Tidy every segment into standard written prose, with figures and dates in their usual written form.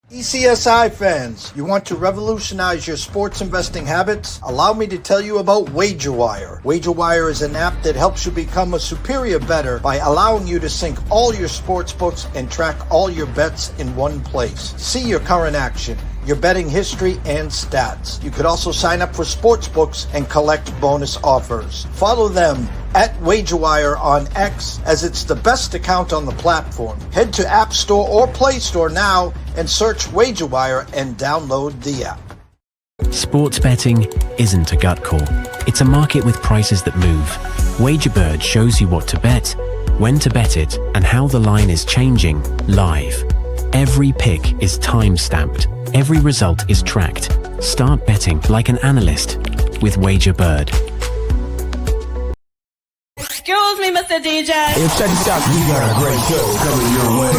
ECSI fans, you want to revolutionize your sports investing habits? Allow me to tell you about WagerWire. WagerWire is an app that helps you become a superior bettor by allowing you to sync all your sports books and track all your bets in one place. See your current action, your betting history, and stats. You could also sign up for sports books and collect bonus offers. Follow them at WagerWire on X, as it's the best account on the platform. Head to App Store or Play Store now and search WagerWire and download the app. Sports betting isn't a gut call. It's a market with prices that move. WagerBird shows you what to bet, when to bet it, and how the line is changing live. Every pick is time-stamped. Every result is tracked. Start betting like an analyst with WagerBird. Excuse me, Mr. DJ. Hey, check this out. We got a great show coming your way.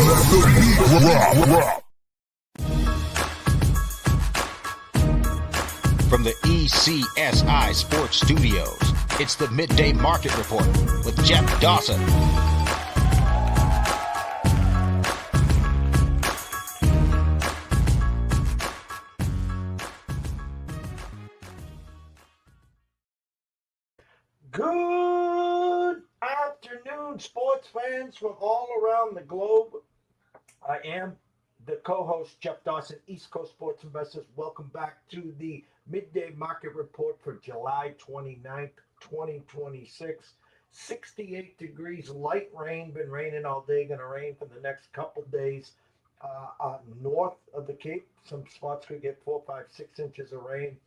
From the ECSI Sports Studios, it's the Midday Market Report with Jeff Dawson. Good afternoon, sports fans from all around the globe. I am the co-host, Jeff Dawson, East Coast Sports Investors. Welcome back to the Midday Market Report for July 29th, 2026. 68 degrees, light rain, been raining all day, going to rain for the next couple days. North of the Cape, some spots could get 4, 5, 6 inches of rain.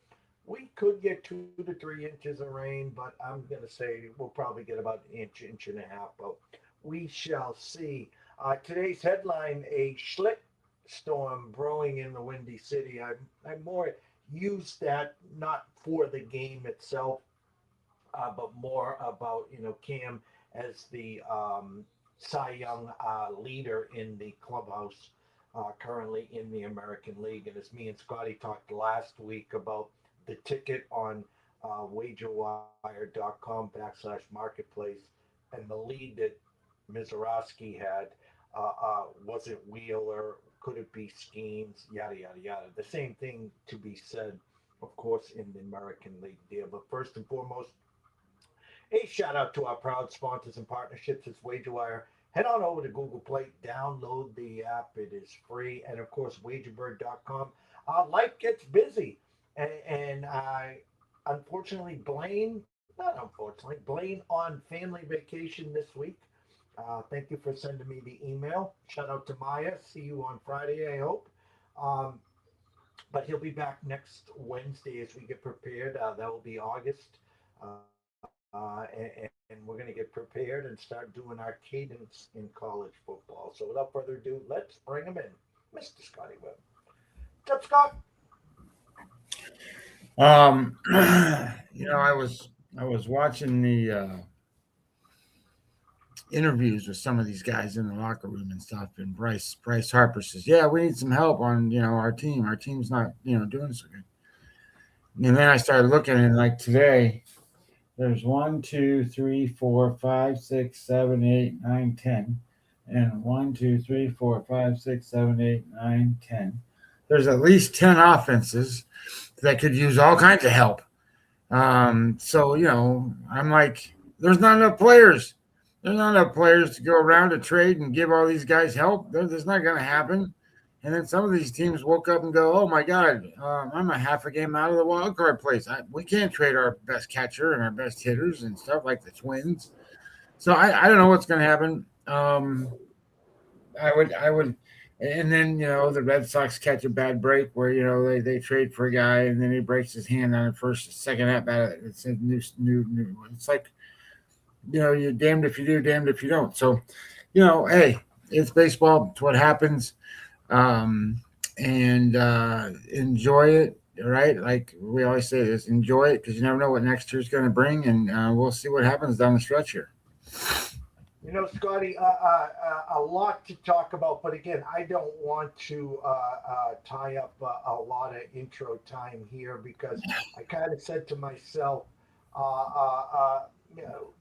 We could get 2 to 3 inches of rain, but I'm going to say we'll probably get about an inch, inch and a half, but we shall see. Today's headline, a SCLITT storm brewing in the Windy City. I more use that not for the game itself, but more about, Cam as the Cy Young leader in the clubhouse currently in the American League. And as me and Scotty talked last week about the ticket on wagerwire.com/marketplace and the lead that Mizorowski had, was it Wheeler? Could it be schemes? Yada, yada, yada. The same thing to be said, of course, in the American League deal. But first and foremost, a shout out to our proud sponsors and partnerships. It's WagerWire. Head on over to Google Play, download the app. It is free. And of course, wagerbird.com. Life gets busy. And I, unfortunately, Blaine on family vacation this week. Thank you for sending me the email. Shout out to Maya. See you on Friday, I hope. But he'll be back next Wednesday as we get prepared. That will be August. And we're going to get prepared and start doing our cadence in college football. So without further ado, let's bring him in. Mr. Scotty Webb. What's up, Scott? I was watching the interviews with some of these guys in the locker room and stuff, and Bryce Harper says, "Yeah, we need some help on our team. Our team's not doing so good." And then I started looking, and like today, there's 1, 2, 3, 4, 5, 6, 7, 8, 9, 10, and 1, 2, 3, 4, 5, 6, 7, 8, 9, 10. There's at least 10 offenses that could use all kinds of help. So, I'm like, there's not enough players. There's not enough players to go around to trade and give all these guys help. That's not going to happen. And then some of these teams woke up and go, oh, my God, I'm a half a game out of the wild card place. We can't trade our best catcher and our best hitters and stuff like the Twins. So I don't know what's going to happen. I would. And then, the Red Sox catch a bad break where, they trade for a guy and then he breaks his hand on the second at bat. It's a new. It's like, you're damned if you do, damned if you don't. So, hey, it's baseball. It's what happens. And enjoy it, right? Like we always say this, enjoy it because you never know what next year's going to bring. And we'll see what happens down the stretch here. Scotty, a lot to talk about, but again, I don't want to tie up a lot of intro time here because I kind of said to myself,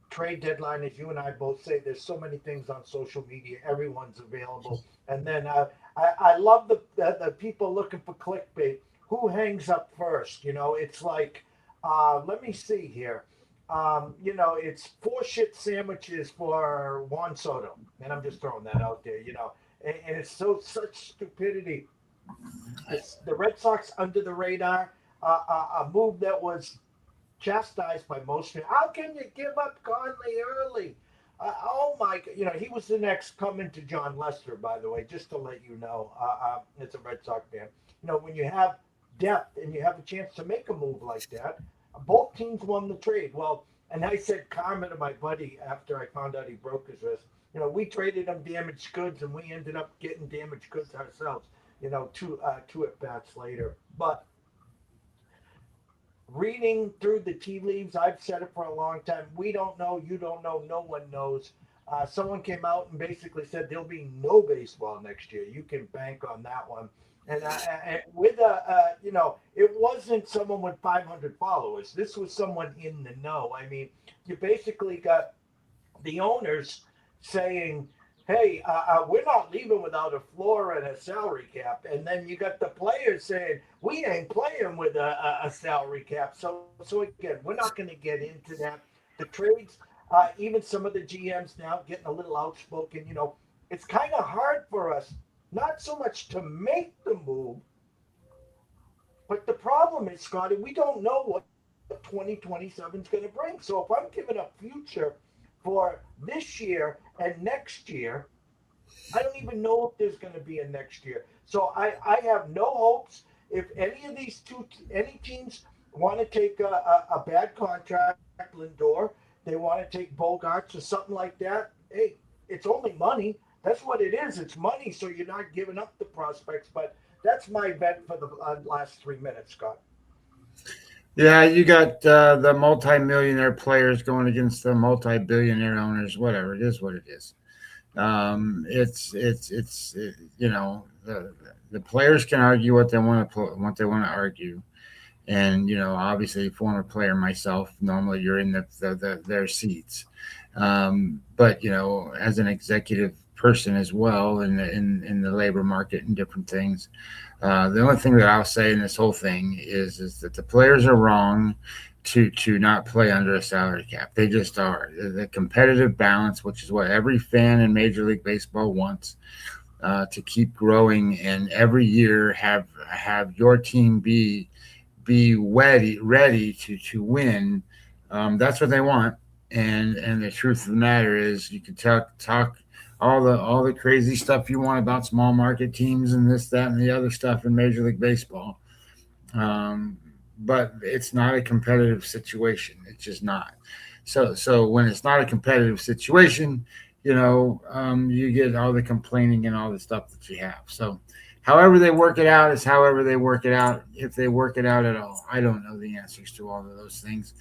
trade deadline, as you and I both say, there's so many things on social media, everyone's available. And then I love the people looking for clickbait. Who hangs up first? It's like, let me see here. It's 4 shit sandwiches for Juan Soto, and I'm just throwing that out there. And it's such stupidity. It's the Red Sox under the radar, a move that was chastised by most. How can you give up Conley early? Oh my! He was the next coming to John Lester, by the way, just to let you know. It's a Red Sox fan. When you have depth and you have a chance to make a move like that, both teams won the trade. Well, and I said karma to my buddy after I found out he broke his wrist. We traded him damaged goods, and we ended up getting damaged goods ourselves. Two at bats later, but. Reading through the tea leaves, I've said it for a long time. We don't know. You don't know. No one knows. Someone came out and basically said there'll be no baseball next year. You can bank on that one. And with it wasn't someone with 500 followers. This was someone in the know. I mean, you basically got the owners saying, hey, we're not leaving without a floor and a salary cap. And then you got the players saying, we ain't playing with a salary cap. So again, we're not going to get into that. The trades, even some of the GMs now getting a little outspoken, it's kind of hard for us, not so much to make the move, but the problem is, Scotty, we don't know what 2027 is going to bring. So if I'm giving up future for this year and next year, I don't even know if there's going to be a next year. So I have no hopes. If any of these any teams want to take a bad contract, Lindor, they want to take Bogarts or something like that, hey, it's only money. That's what it is. It's money, so you're not giving up the prospects. But that's my bet for the last 3 minutes, Scott. Yeah, you got the multi-millionaire players going against the multi-billionaire owners. Whatever, it is what it is. It's the players can argue what they want to argue, and obviously, former player myself, normally you're in their seats, but as an executive person as well in the labor market and different things. The only thing that I'll say in this whole thing is that the players are wrong to not play under a salary cap. They just are. The competitive balance, which is what every fan in Major League Baseball wants, to keep growing and every year have your team be ready to win. That's what they want. And the truth of the matter is, you can talk all the crazy stuff you want about small market teams and this, that, and the other stuff in Major League Baseball. But it's not a competitive situation. It's just not. So when it's not a competitive situation, you get all the complaining and all the stuff that you have. So however they work it out is however they work it out. If they work it out at all, I don't know the answers to all of those things.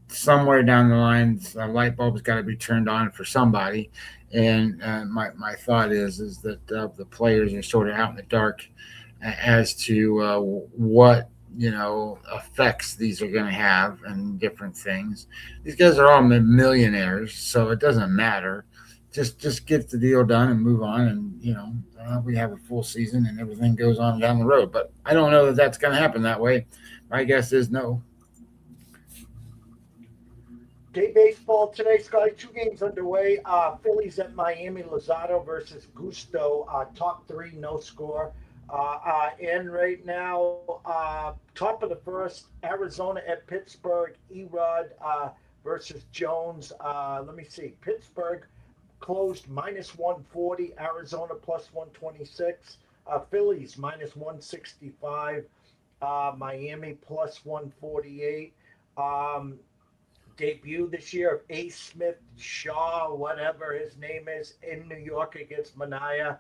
Somewhere down the line, a light bulb's got to be turned on for somebody. And my thought is that the players are sort of out in the dark as to what effects these are going to have and different things. These guys are all millionaires, so it doesn't matter. Just get the deal done and move on, and we have a full season and everything goes on down the road. But I don't know that that's going to happen that way. My guess is no. Day baseball today, Scotty. 2 games underway. Phillies at Miami, Lozado versus Gusto. Top 3, no score. And right now, top of the first, Arizona at Pittsburgh. Erod versus Jones. Let me see. Pittsburgh closed -140. Arizona +126. Phillies -165. Miami +148. Debut this year of A. Smith Shaw, whatever his name is, in New York against Manaea.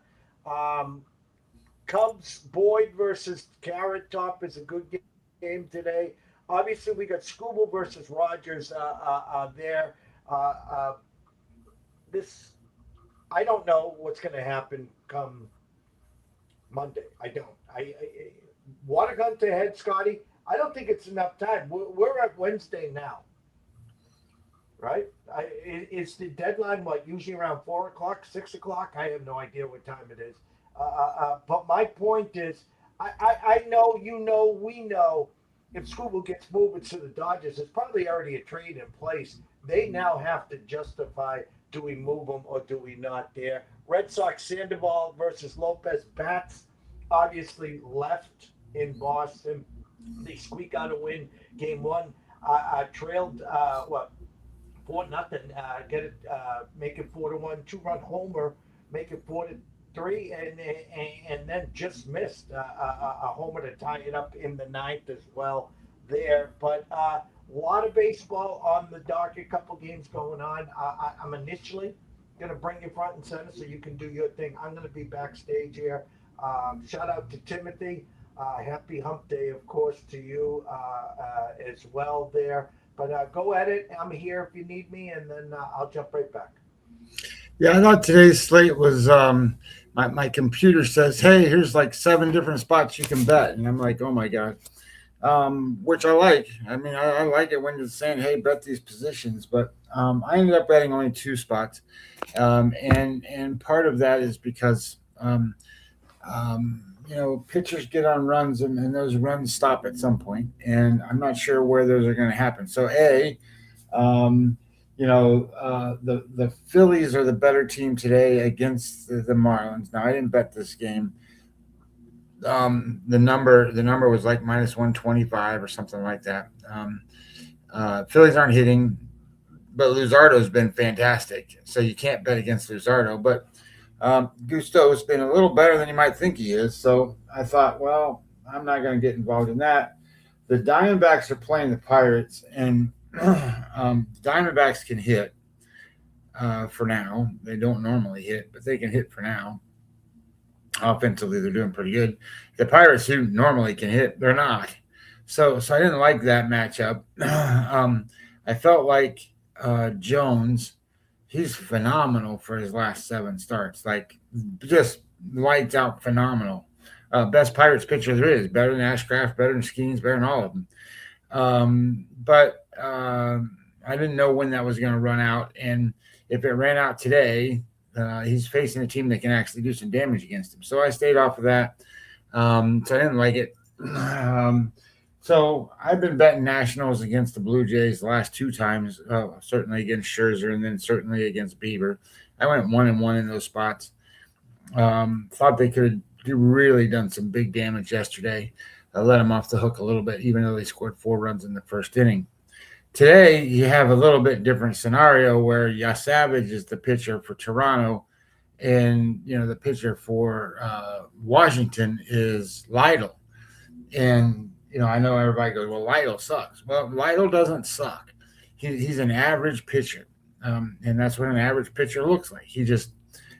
Cubs Boyd versus Carrot Top is a good game today. Obviously, we got Skubal versus Rogers there. I don't know what's going to happen come Monday. I don't. Water gun to head, Scotty. I don't think it's enough time. We're at Wednesday now. Right? Is the deadline, usually around 4 o'clock, 6 o'clock? I have no idea what time it is. But my point is, I know, we know if Struble gets moved to the Dodgers, there's probably already a trade in place. They now have to justify, do we move him or do we not there? Red Sox, Sandoval versus Lopez. Bats obviously left in Boston. They squeak out a win. Game one, trailed, 4-0. Get it, make it 4-1. 2-run homer, make it 4-3, and then just missed a homer to tie it up in the ninth as well there. But a lot of baseball on the docket. Couple games going on. I'm initially going to bring you front and center so you can do your thing. I'm going to be backstage here. Shout out to Timothy. Happy hump day, of course, to you as well there. But go at it. I'm here if you need me, and then I'll jump right back. Yeah, I thought today's slate was my computer says, hey, here's like 7 different spots you can bet. And I'm like, oh, my God, which I like. I mean, I like it when you're saying, hey, bet these positions. But I ended up betting only 2 spots. And part of that is because, pitchers get on runs and those runs stop at some point. And I'm not sure where those are going to happen. So, the Phillies are the better team today against the Marlins. Now, I didn't bet this game. The number was like minus 125 or something like that. Phillies aren't hitting, but Luzardo's been fantastic. So you can't bet against Luzardo. But Gusto's been a little better than you might think he is. So I thought, well, I'm not going to get involved in that. The Diamondbacks are playing the Pirates, and Diamondbacks can hit for now. They don't normally hit, but they can hit for now. Offensively, they're doing pretty good. The Pirates, who normally can hit, they're not. So I didn't like that matchup. I felt like Jones, he's phenomenal for his last 7 starts. Like, just lights out phenomenal. Best Pirates pitcher there is. Better than Ashcraft, better than Skeens, better than all of them. But I didn't know when that was going to run out. And if it ran out today, he's facing a team that can actually do some damage against him. So I stayed off of that. So I didn't like it. So I've been betting Nationals against the Blue Jays the last 2 times, certainly against Scherzer and then certainly against Bieber. I went 1-1 in those spots. Thought they could have really done some big damage yesterday. I let them off the hook a little bit, even though they scored 4 runs in the first inning. Today, you have a little bit different scenario where Savage is the pitcher for Toronto, and the pitcher for Washington is Lytle. And I know everybody goes, well, Lytle sucks. Well, Lytle doesn't suck. He's an average pitcher, and that's what an average pitcher looks like. He just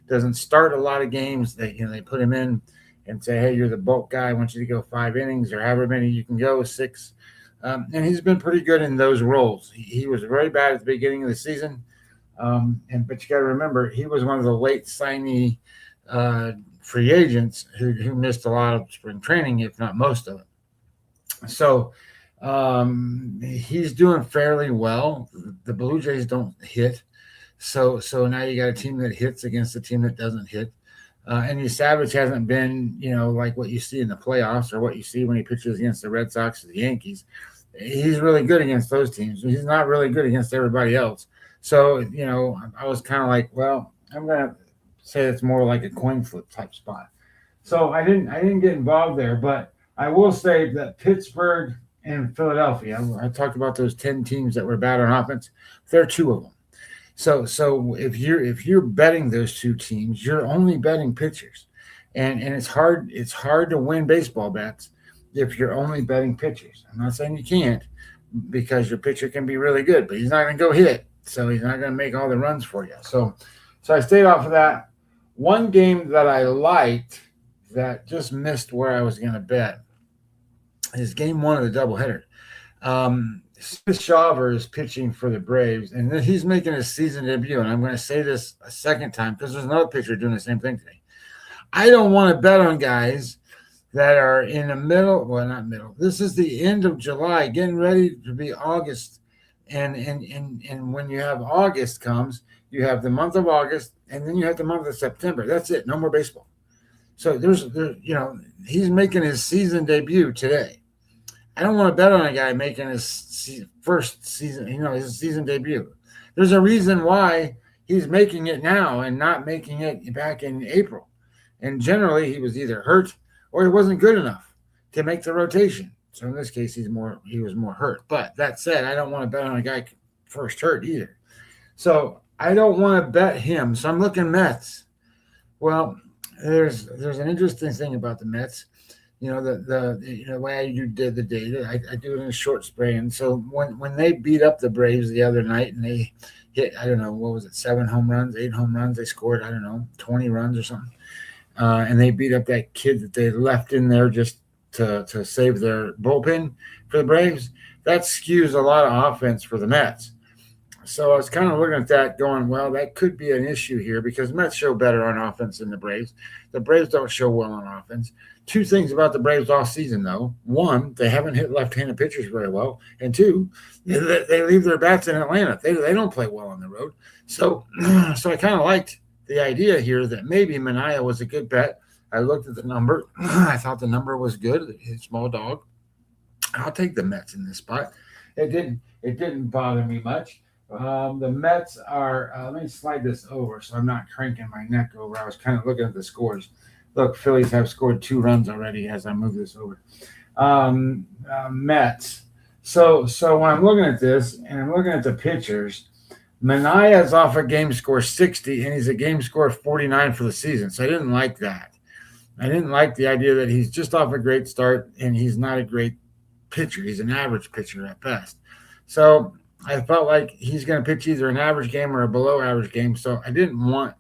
doesn't start a lot of games. They put him in and say, hey, you're the bulk guy. I want you to go 5 innings or however many you can go, 6. And he's been pretty good in those roles. He was very bad at the beginning of the season. But you got to remember, he was one of the late signee free agents who missed a lot of spring training, if not most of it. So he's doing fairly well. The Blue Jays don't hit. So now you got a team that hits against a team that doesn't hit. And Savage hasn't been, like what you see in the playoffs or what you see when he pitches against the Red Sox or the Yankees. He's really good against those teams. He's not really good against everybody else. So, I was kind of like, well, I'm going to say it's more like a coin flip type spot. So I didn't get involved there, but I will say that Pittsburgh and Philadelphia, I talked about those 10 teams that were bad on offense. There are 2 of them. So if you're betting those 2 teams, you're only betting pitchers, and it's hard to win baseball bets if you're only betting pitchers. I'm not saying you can't, because your pitcher can be really good, but he's not going to go hit, so he's not going to make all the runs for you. So I stayed off of that. One game that I liked that just missed where I was going to bet is game 1 of the doubleheader. Smith Shawver is pitching for the Braves, and then he's making his season debut. And I'm going to say this a second time because there's another pitcher doing the same thing today. I don't want to bet on guys that are in the middle. Well, not middle. This is the end of July, getting ready to be August. And when you have August comes, you have the month of August, and then you have the month of September. That's it. No more baseball. So he's making his season debut today. I don't want to bet on a guy making his first season, his season debut. There's a reason why he's making it now and not making it back in April. And generally, he was either hurt or he wasn't good enough to make the rotation. So in this case, he was more hurt. But that said, I don't want to bet on a guy first hurt either. So I don't want to bet him. So I'm looking Mets. Well, there's an interesting thing about the Mets. The way I did the data, I do it in a short spray. And so when they beat up the Braves the other night and they hit, I don't know, what was it, 7 home runs, 8 home runs, they scored, I don't know, 20 runs or something. And they beat up that kid that they left in there just to save their bullpen for the Braves. That skews a lot of offense for the Mets. So I was kind of looking at that going, well, that could be an issue here because the Mets show better on offense than the Braves. The Braves don't show well on offense. 2 things about the Braves all season, though. 1, they haven't hit left-handed pitchers very well. And 2, they leave their bats in Atlanta. They don't play well on the road. So I kind of liked the idea here that maybe Manaea was a good bet. I looked at the number. I thought the number was good. It's small dog. I'll take the Mets in this spot. It didn't bother me much. The Mets are, let me slide this over so I'm not cranking my neck over. I was kind of looking at the scores. Look, Phillies have scored 2 runs already as I move this over. Mets. So when I'm looking at this and I'm looking at the pitchers, Manaea is off a game score 60 and he's a game score 49 for the season. So I didn't like that. I didn't like the idea that he's just off a great start and he's not a great pitcher. He's an average pitcher at best. So I felt like he's going to pitch either an average game or a below average game. So I didn't want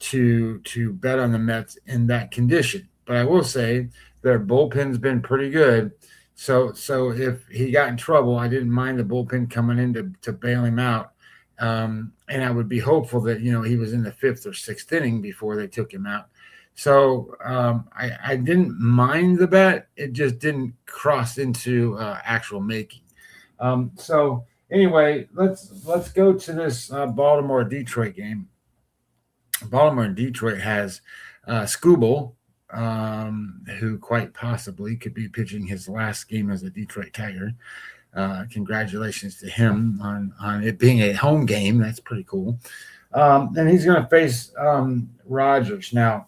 to bet on the Mets in that condition. But I will say their bullpen's been pretty good. So if he got in trouble, I didn't mind the bullpen coming in to bail him out. And I would be hopeful that, he was in the 5th or 6th inning before they took him out. So I didn't mind the bet. It just didn't cross into actual making. So anyway, let's go to this Baltimore-Detroit game. Baltimore and Detroit has Scooble, who quite possibly could be pitching his last game as a Detroit Tiger. Congratulations to him on it being a home game. That's pretty cool. And he's going to face Rogers. Now,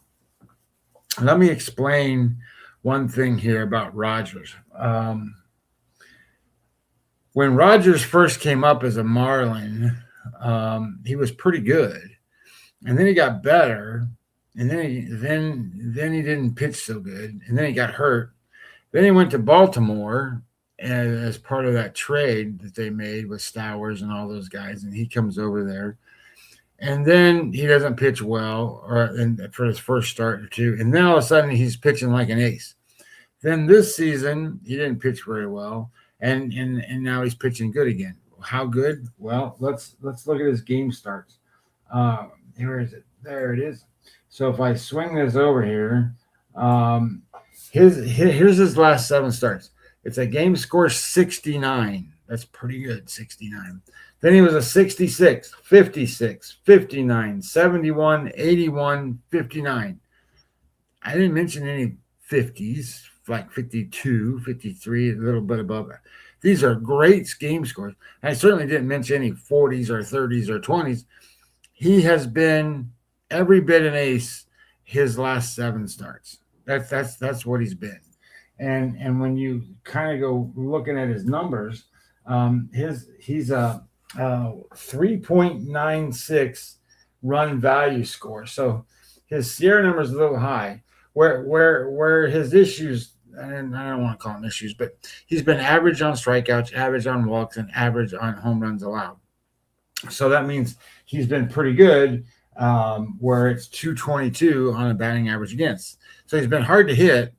let me explain one thing here about Rogers. When Rogers first came up as a Marlin, he was pretty good. And then he got better, and then he didn't pitch so good, and then he got hurt. Then he went to Baltimore as part of that trade that they made with Stowers and all those guys, and he comes over there. And then he doesn't pitch well for his first start or 2, and then all of a sudden he's pitching like an ace. Then this season he didn't pitch very well, and now he's pitching good again. How good? Well, let's look at his game starts. Where is it? There it is. So if I swing this over here, here's his last 7 starts. It's a game score 69. That's pretty good, 69. Then he was a 66, 56, 59, 71, 81, 59. I didn't mention any 50s, like 52, 53, a little bit above that. These are great game scores. I certainly didn't mention any 40s or 30s or 20s. He has been every bit an ace his last 7 starts. That's what he's been. And when you kind of go looking at his numbers, he's a 3.96 run value score. So his Sierra number is a little high. Where his issues, and I don't want to call them issues, but he's been average on strikeouts, average on walks, and average on home runs allowed. So that means he's been pretty good, where it's 222 on a batting average against. So he's been hard to hit,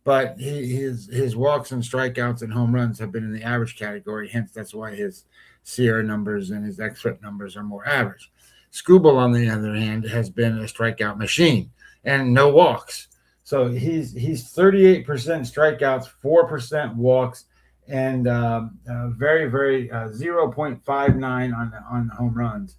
but his walks and strikeouts and home runs have been in the average category. Hence, that's why his Sierra numbers and his xFIP numbers are more average. Scooble, on the other hand, has been a strikeout machine and no walks. So he's 38% strikeouts, 4% walks, and very, very 0.59 on home runs.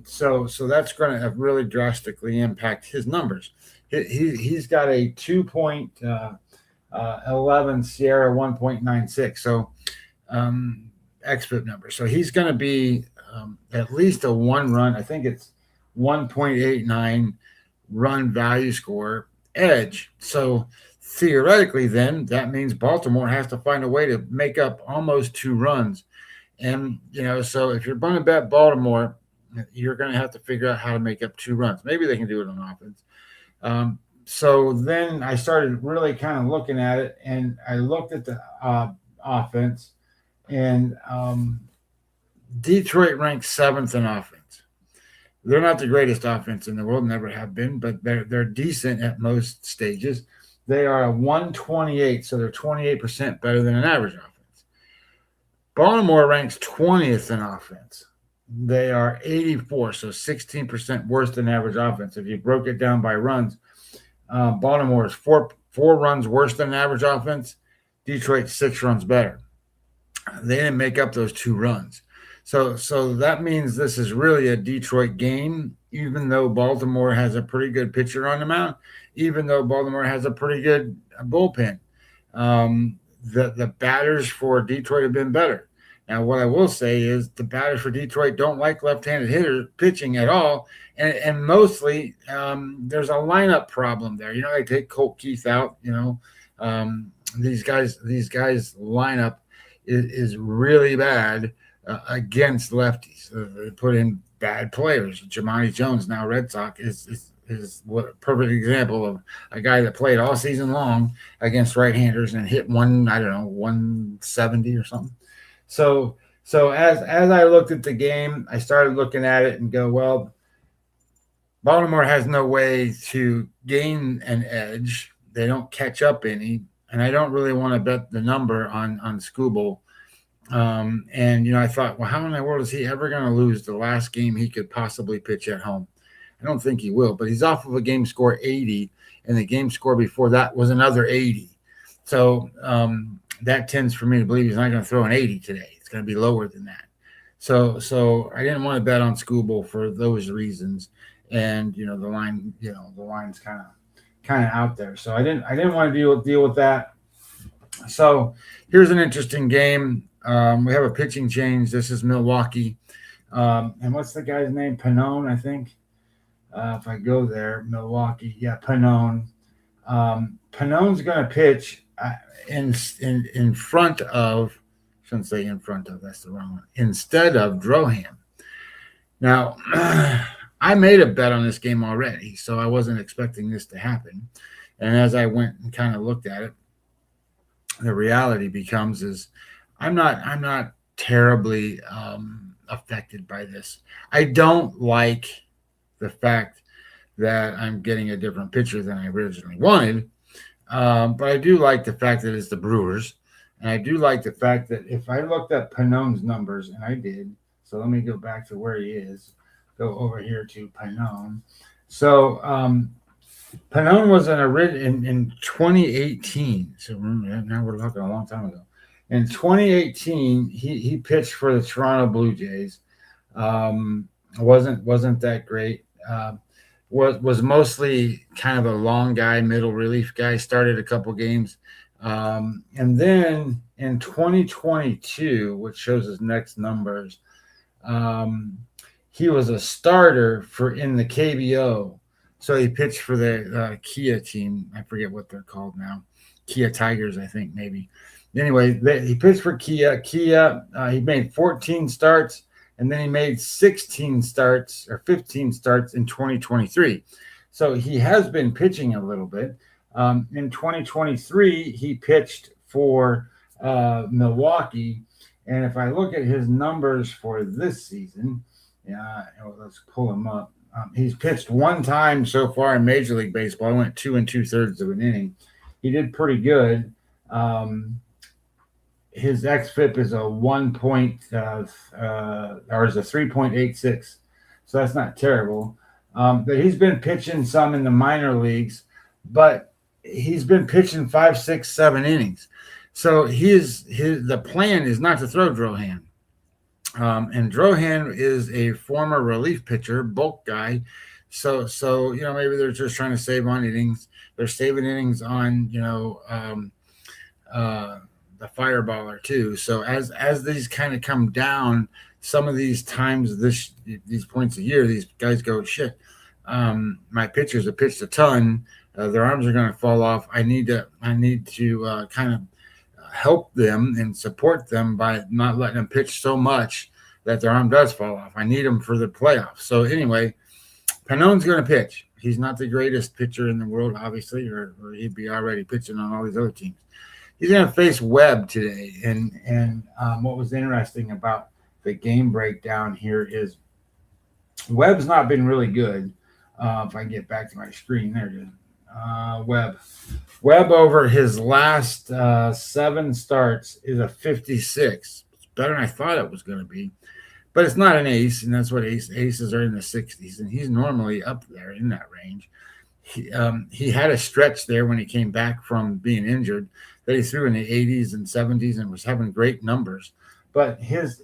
So that's going to really drastically impact his numbers. He's got a 2.11 Sierra 1.96. So XFIP number. So he's going to be at least a 1 run. I think it's 1.89 run value score edge. So theoretically, then that means Baltimore has to find a way to make up almost 2 runs. And, so if you're going to bet Baltimore, you're going to have to figure out how to make up 2 runs. Maybe they can do it on offense. So then I started really kind of looking at it, and I looked at the offense, and Detroit ranks 7th in offense. They're not the greatest offense in the world, never have been, but they're decent at most stages. They are a 128, so they're 28% better than an average offense. Baltimore ranks 20th in offense. They are 84, so 16% worse than average offense. If you broke it down by runs, Baltimore is four runs worse than average offense. Detroit 6 runs better. They didn't make up those 2 runs. So that means this is really a Detroit game, even though Baltimore has a pretty good pitcher on the mound, even though Baltimore has a pretty good bullpen. The batters for Detroit have been better. Now, what I will say is the batters for Detroit don't like left-handed hitters pitching at all, and mostly there's a lineup problem there. They take Colt Keith out. These guys' lineup is really bad against lefties. They put in bad players. Jamani Jones, now Red Sox, is what a perfect example of a guy that played all season long against right-handers and hit 170 or something. So as I looked at the game, I started looking at it and go, well, Baltimore has no way to gain an edge. They don't catch up any, and I don't really want to bet the number on Scooble. And I thought, well, how in the world is he ever going to lose the last game he could possibly pitch at home? I don't think he will, but he's off of a game score 80, and the game score before that was another 80. So that tends for me to believe he's not going to throw an 80 today. It's going to be lower than that. So I didn't want to bet on Scooble for those reasons. And the line's kind of out there. So I didn't want to deal with that. So here's an interesting game. We have a pitching change. This is Milwaukee. And what's the guy's name? Pannone, I think. If I go there, Milwaukee. Yeah, Pannone. Pannone's going to pitch in front of, I shouldn't say in front of, that's the wrong one, instead of Drohan. Now, I made a bet on this game already, so I wasn't expecting this to happen. And as I went and kind of looked at it, the reality becomes is I'm not terribly affected by this. I don't like the fact that I'm getting a different pitcher than I originally wanted, but I do like the fact that it's the Brewers, and I do like the fact that if I looked at Pannone's numbers, and I did, so let me go back to where he is, go over here to Pannone. So Pannone was in 2018. So now we're talking a long time ago. In 2018, he pitched for the Toronto Blue Jays. Wasn't that great. Was mostly kind of a long guy, middle relief guy. Started a couple games, and then in 2022, which shows his next numbers, he was a starter in the KBO. So he pitched for the Kia team. I forget what they're called now. Kia Tigers, I think, maybe. Anyway, he pitched for Kia. He made 14 starts, and then he made 16 starts or 15 starts in 2023. So he has been pitching a little bit. In 2023, he pitched for Milwaukee. And if I look at his numbers for this season, let's pull him up. He's pitched one time so far in Major League Baseball. I went 2 2/3 of an inning. He did pretty good. His xFIP is a 3.86, so that's not terrible. But he's been pitching some in the minor leagues, but he's been pitching 5, 6, 7 innings. So the plan is not to throw Drohan. And Drohan is a former relief pitcher, bulk guy. So maybe they're just trying to save on innings. They're saving innings on the fireballer too. So as these kind of come down, some of these times these points a year, these guys go, shit. My pitchers have pitched a ton. Their arms are going to fall off. I need to kind of help them and support them by not letting them pitch so much that their arm does fall off. I need them for the playoffs. So anyway, Panone's going to pitch. He's not the greatest pitcher in the world, obviously, or he'd be already pitching on all these other teams. He's going to face Webb today. And what was interesting about the game breakdown here is Webb's not been really good. If I get back to my screen, there it is. Webb over his last 7 starts is a 56. It's better than I thought it was going to be. But it's not an ace, and that's what aces are in the 60s, and he's normally up there in that range. He had a stretch there when he came back from being injured that he threw in the 80s and 70s and was having great numbers. But his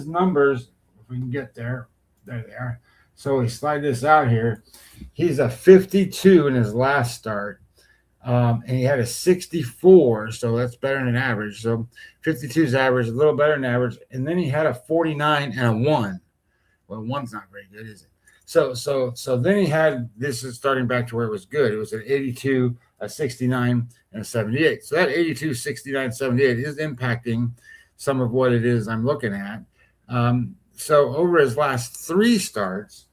numbers, if we can get there they are. So we slide this out here. He's a 52 in his last start, and he had a 64, so that's better than average. So 52 is average, a little better than average. And then he had a 49 and a 1. Well, 1's not very good, is it? So then he had, this is starting back to where it was good. It was an 82, a 69, and a 78. So that 82, 69, 78 is impacting some of what it is I'm looking at. So over his last 3 starts,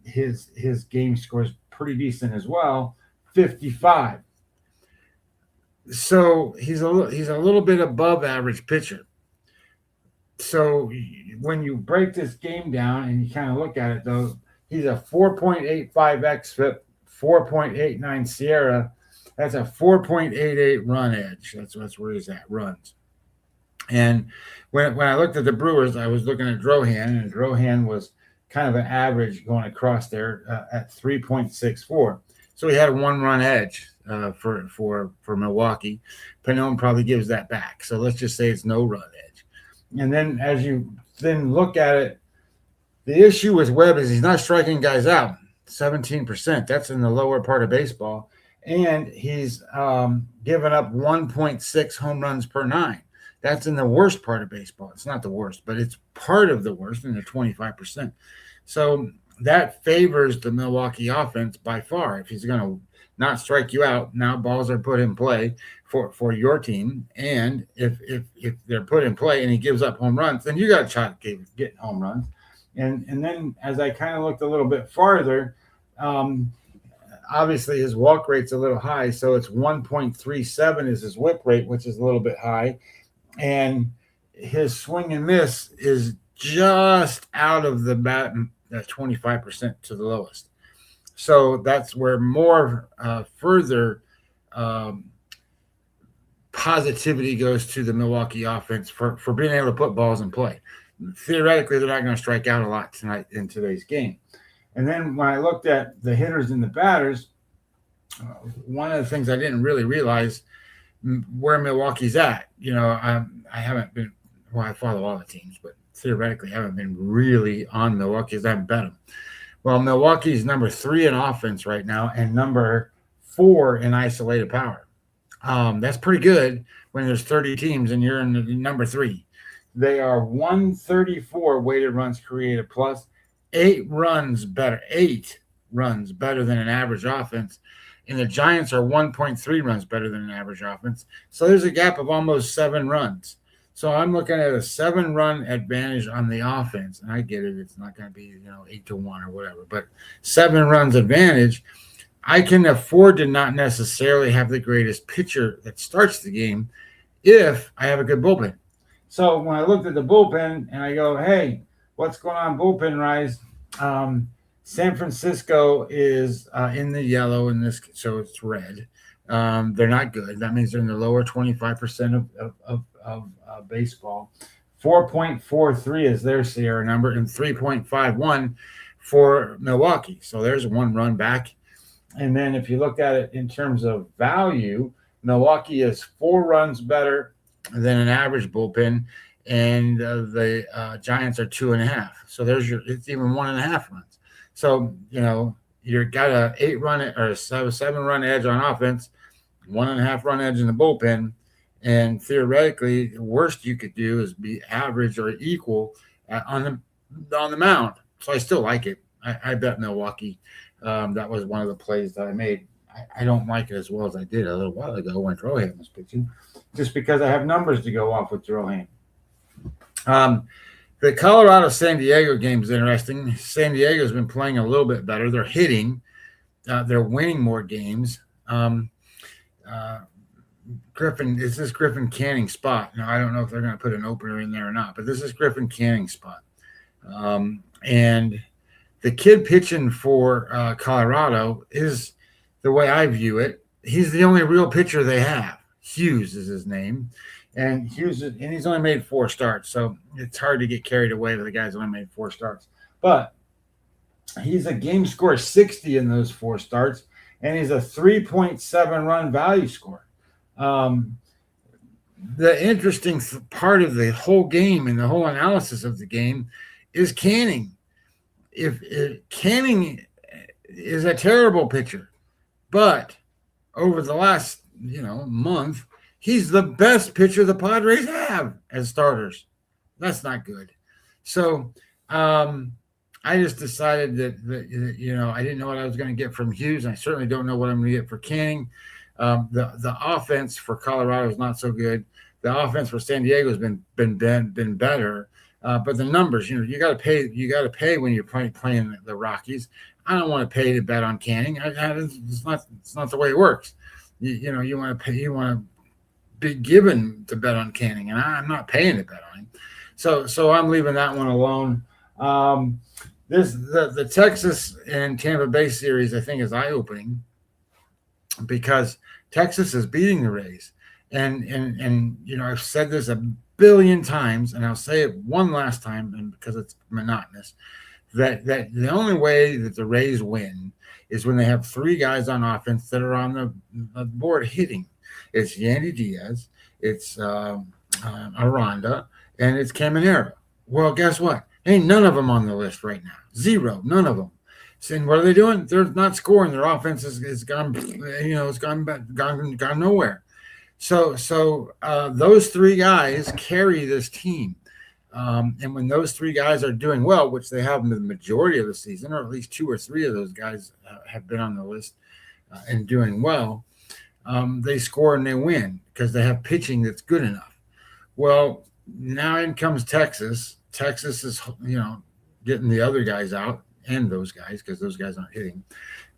his game score is pretty decent as well, 55. So he's a little bit above average pitcher. So when you break this game down and you kind of look at it, though, he's a 4.85 xFIP, 4.89 Sierra. That's a 4.88 run edge. That's where he's at, runs. And when I looked at the Brewers, I was looking at Drohan, and Drohan was kind of an average going across there at 3.64. So he had a 1-run edge for Milwaukee. Panone probably gives that back. So let's just say it's no run edge. And then as you then look at it, the issue with Webb is he's not striking guys out, 17%. That's in the lower part of baseball. And he's given up 1.6 home runs per 9. That's in the worst part of baseball. It's not the worst, but it's part of the worst in the 25%. So that favors the Milwaukee offense by far. If he's going to not strike you out, now balls are put in play for your team. And if they're put in play and he gives up home runs, then you got a shot at getting home runs. And then as I kind of looked a little bit farther, obviously his walk rate's a little high. So it's 1.37 is his whip rate, which is a little bit high. And his swing and miss is just out of the bat, 25% to the lowest. So that's where more further positivity goes to the Milwaukee offense for being able to put balls in play. Theoretically, they're not going to strike out a lot tonight in today's game. And then when I looked at the hitters and the batters, one of the things I didn't really realize where Milwaukee's at. I haven't been, I follow all the teams, but theoretically I haven't been really on Milwaukee because I haven't bet them. Well, Milwaukee's number 3 in offense right now and number 4 in isolated power. That's pretty good when there's 30 teams and you're in the number 3. They are 134 weighted runs created plus 8 runs better than an average offense. And the Giants are 1.3 runs better than an average offense. So there's a gap of almost 7 runs. So I'm looking at a 7-run advantage on the offense. And I get it. It's not going to be, 8-1 or whatever. But 7 runs advantage. I can afford to not necessarily have the greatest pitcher that starts the game if I have a good bullpen. So when I looked at the bullpen and I go, hey, what's going on bullpen rise? San Francisco is in the yellow in this, so it's red. They're not good. That means they're in the lower 25% of baseball. 4.43 is their Sierra number and 3.51 for Milwaukee. So there's 1 run back. And then if you look at it in terms of value, Milwaukee is 4 runs better than an average bullpen, and the Giants are 2.5. So it's even 1.5 runs. So, you've got a 8-run or a 7-run edge on offense, 1.5 run edge in the bullpen. And theoretically, the worst you could do is be average or equal on the mound. So I still like it. I bet Milwaukee. That was one of the plays that I made. I don't like it as well as I did a little while ago when Drohan was pitching, just because I have numbers to go off with Drohan. The Colorado-San Diego game is interesting. San Diego's been playing a little bit better. They're hitting. They're winning more games. Griffin, is this Griffin Canning spot? Now, I don't know if they're going to put an opener in there or not, but this is Griffin Canning spot. And the kid pitching for Colorado is, the way I view it, he's the only real pitcher they have. Hughes is his name. And he's only made 4 starts, so it's hard to get carried away with the guys who only made 4 starts. But he's a game score 60 in those 4 starts, and he's a 3.7 run value score. The interesting part of the whole game and the whole analysis of the game is Canning. If Canning is a terrible pitcher, but over the last month, he's the best pitcher the Padres have as starters. That's not good. So I just decided that I didn't know what I was going to get from Hughes. And I certainly don't know what I'm going to get for Canning. The offense for Colorado is not so good. The offense for San Diego has been better. But the numbers, you got to pay. You got to pay when you're playing the Rockies. I don't want to pay to bet on Canning. It's not the way it works. You want to pay. You want to be given to bet on Canning, and I'm not paying to bet on him. So I'm leaving that one alone. The Texas and Tampa Bay series, I think, is eye-opening because Texas is beating the Rays, and I've said this a billion times, and I'll say it one last time, and because it's monotonous, that the only way that the Rays win is when they have 3 guys on offense that are on the board hitting. It's Yandy Diaz, it's Aranda, and it's Caminero. Well, guess what? Ain't none of them on the list right now. 0, none of them. So, what are they doing? They're not scoring. Their offense is gone. It's gone nowhere. So those 3 guys carry this team. And when those 3 guys are doing well, which they have in the majority of the season, or at least 2 or 3 of those guys have been on the list and doing well, they score and they win because they have pitching that's good enough. Well, now in comes Texas. Texas is, getting the other guys out and those guys because those guys aren't hitting.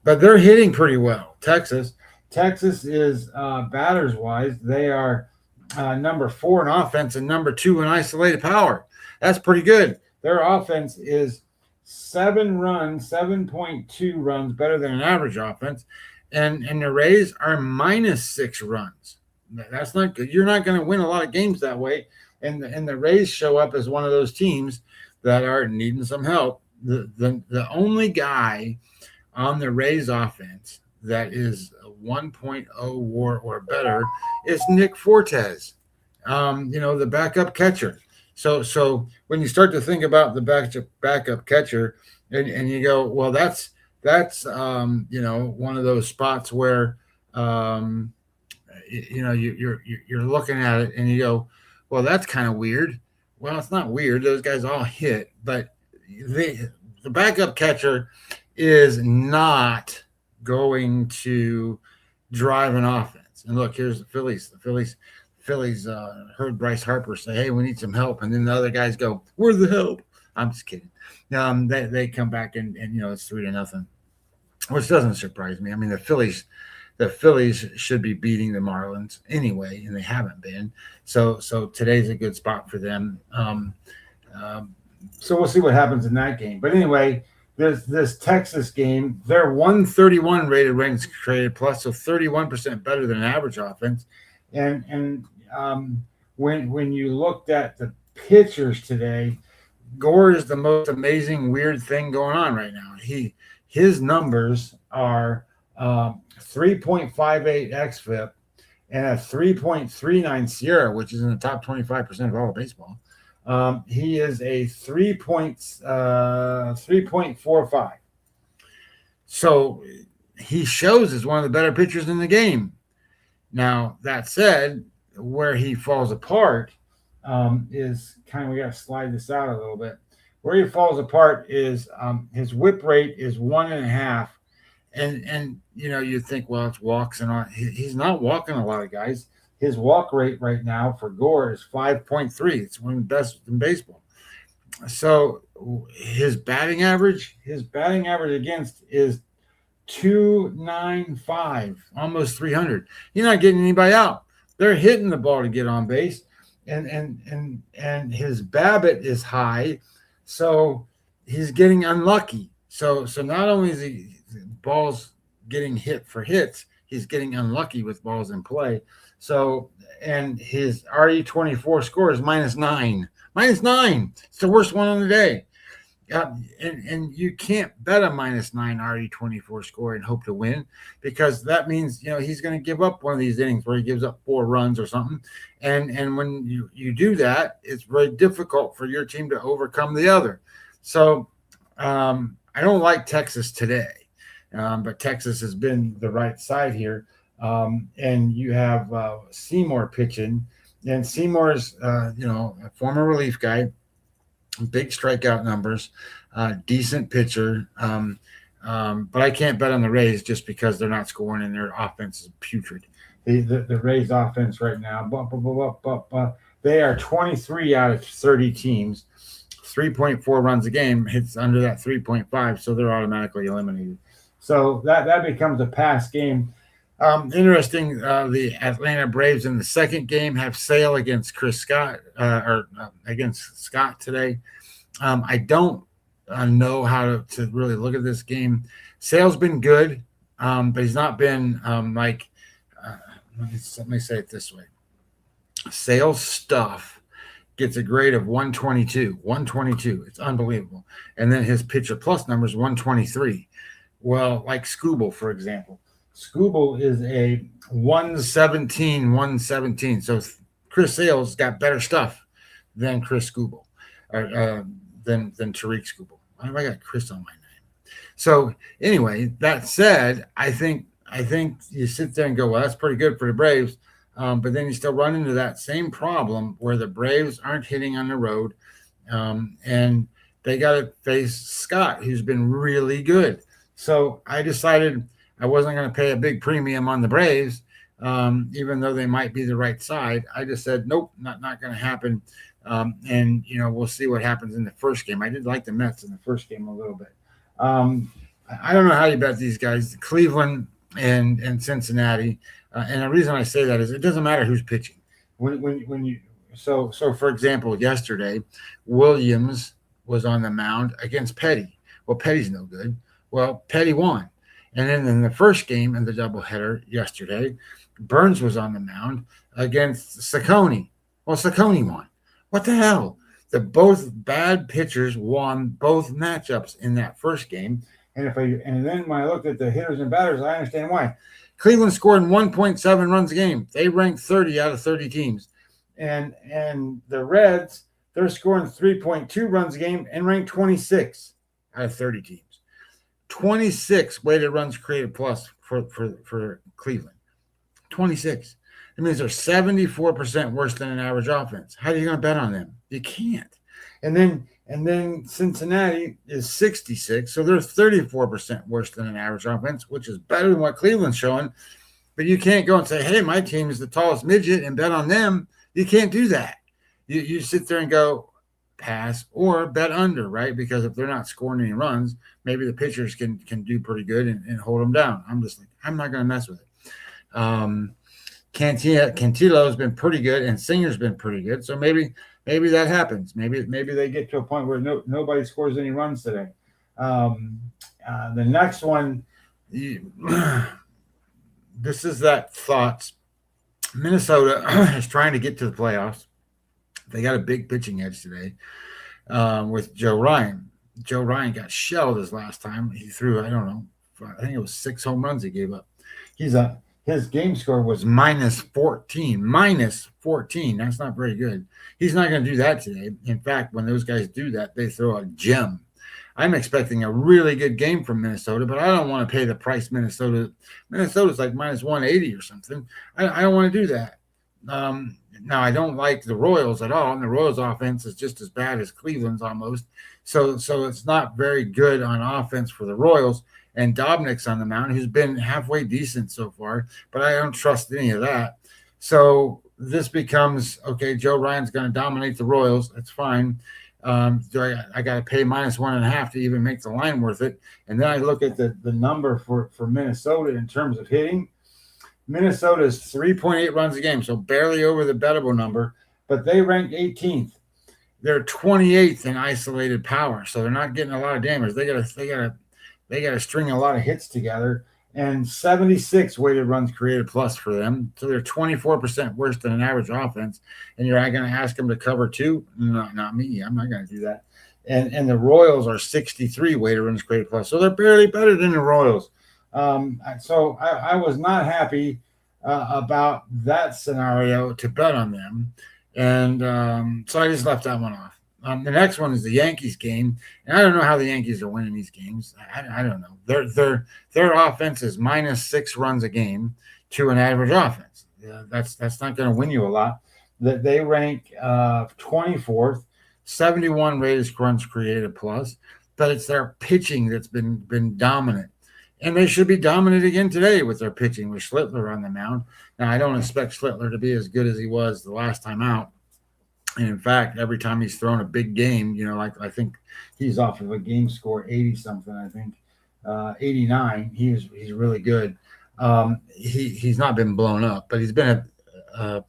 But they're hitting pretty well. Texas is, batters-wise, they are number 4 in offense and number 2 in isolated power. That's pretty good. Their offense is 7.2 runs better than an average offense. And the Rays are -6 runs. That's not good. You're not going to win a lot of games that way. And the Rays show up as one of those teams that are needing some help. The only guy on the Rays offense that is a 1.0 WAR or better is Nick Fortes, the backup catcher. So when you start to think about the backup catcher, and you go, well, that's one of those spots where you're looking at it and you go, well, that's kind of weird. Well, it's not weird. Those guys all hit, but the backup catcher is not going to drive an offense. And look, here's the Phillies. The Phillies heard Bryce Harper say, "Hey, we need some help," and then the other guys go, "Where's the help?" I'm just kidding. They come back and it's 3-0, which doesn't surprise me. I mean, the Phillies should be beating the Marlins anyway, and they haven't been. So today's a good spot for them. So we'll see what happens in that game. But anyway, this Texas game, they're 131 rated runs created plus, so 31% better than an average offense. And when you looked at the pitchers today, Gore is the most amazing weird thing going on right now. His numbers are 3.58 xFIP and a 3.39 Sierra, which is in the top 25% of all of baseball. He is a 3.45. So he shows as one of the better pitchers in the game. Now, that said, where he falls apart is kind of, we got to slide this out a little bit. Where he falls apart is his whip rate is 1.5. And you think, well, it's walks and all. He's not walking a lot of guys. His walk rate right now for Gore is 5.3. It's one of the best in baseball. So his batting average against is 295, almost 300. You're not getting anybody out. They're hitting the ball to get on base, and his BABIP is high, so he's getting unlucky. So not only is he balls getting hit for hits, he's getting unlucky with balls in play. So, and his RE24 score is -9. -9. It's the worst one on the day. And you can't bet a -9 RE24 score and hope to win, because that means he's going to give up one of these innings where he gives up 4 runs or something. And when you do that, it's very difficult for your team to overcome the other. So I don't like Texas today, but Texas has been the right side here. And you have Seymour pitching, and Seymour's a former relief guy. Big strikeout numbers, decent pitcher. But I can't bet on the Rays just because they're not scoring and their offense is putrid. The Rays offense right now, they are 23 out of 30 teams, 3.4 runs a game, hits under that 3.5, so they're automatically eliminated. So that becomes a pass game. Interesting, the Atlanta Braves in the second game have Sale against Chris Scott, against Scott today. I don't know how to really look at this game. Sale's been good, but he's not been let me say it this way. Sale's stuff gets a grade of 122. 122. It's unbelievable. And then his pitcher plus number is 123. Well, like Scooble, for example. Scooble is a 117. So Chris Sale's got better stuff than Chris Scooble, or than Tariq Scooble. Why have I got Chris on my name? So anyway, that said, I think you sit there and go, well, that's pretty good for the Braves. But then you still run into that same problem where the Braves aren't hitting on the road, and they got to face Scott, who's been really good. So I decided I wasn't going to pay a big premium on the Braves, even though they might be the right side. I just said, nope, not going to happen. And we'll see what happens in the first game. I did like the Mets in the first game a little bit. I don't know how you bet these guys, Cleveland and Cincinnati. And the reason I say that is it doesn't matter who's pitching. So for example, yesterday, Williams was on the mound against Petty. Well, Petty's no good. Well, Petty won. And then in the first game in the doubleheader yesterday, Burns was on the mound against Saccone. Well, Saccone won. What the hell? The both bad pitchers won both matchups in that first game. And then when I looked at the hitters and batters, I understand why. Cleveland scored 1.7 runs a game. They ranked 30 out of 30 teams. And the Reds, they're scoring 3.2 runs a game and ranked 26 out of 30 teams. 26 weighted runs created plus for Cleveland. 26. That means they're 74% worse than an average offense. How are you going to bet on them? You can't. And then Cincinnati is 66, so they're 34% worse than an average offense, which is better than what Cleveland's showing. But you can't go and say, hey, my team is the tallest midget and bet on them. You can't do that. You sit there and go, pass or bet under, right? Because if they're not scoring any runs, maybe the pitchers can do pretty good and hold them down. I'm just like, I'm not going to mess with it. Cantillo's been pretty good and Singer's been pretty good. So maybe that happens. Maybe they get to a point where nobody scores any runs today. The next one, this is that thoughts. Minnesota is trying to get to the playoffs. They got a big pitching edge today with Joe Ryan. Joe Ryan got shelled his last time. He threw, I don't know, I think it was 6 home runs he gave up. His game score was -14. -14. That's not very good. He's not going to do that today. In fact, when those guys do that, they throw a gem. I'm expecting a really good game from Minnesota, but I don't want to pay the price Minnesota's like minus 180 or something. I don't want to do that. Now, I don't like the Royals at all, and the Royals' offense is just as bad as Cleveland's almost. So it's not very good on offense for the Royals. And Dobnik's on the mound, who's been halfway decent so far, but I don't trust any of that. So this becomes, okay, Joe Ryan's going to dominate the Royals. That's fine. I got to pay minus 1.5 to even make the line worth it. And then I look at the number for Minnesota in terms of hitting. Minnesota is 3.8 runs a game, so barely over the bettable number, but they rank 18th. They're 28th in isolated power, so they're not getting a lot of damage. They got to string a lot of hits together, and 76 weighted runs created plus for them. So they're 24% worse than an average offense. And you're not going to ask them to cover 2? No, not me. I'm not going to do that. And the Royals are 63 weighted runs created plus, so they're barely better than the Royals. So I was not happy about that scenario to bet on them. And so I just left that one off. The next one is the Yankees game, and I don't know how the Yankees are winning these games. I don't know. Their offense is minus 6 runs a game to an average offense. That's not going to win you a lot. They rank 24th, 71 rated runs created plus, but it's their pitching that's been dominant. And they should be dominant again today with their pitching with Schlittler on the mound. Now, I don't expect Schlittler to be as good as he was the last time out. And in fact, every time he's thrown a big game, like I think he's off of a game score 80-something, I think, 89. He's really good. He's not been blown up, but he's been a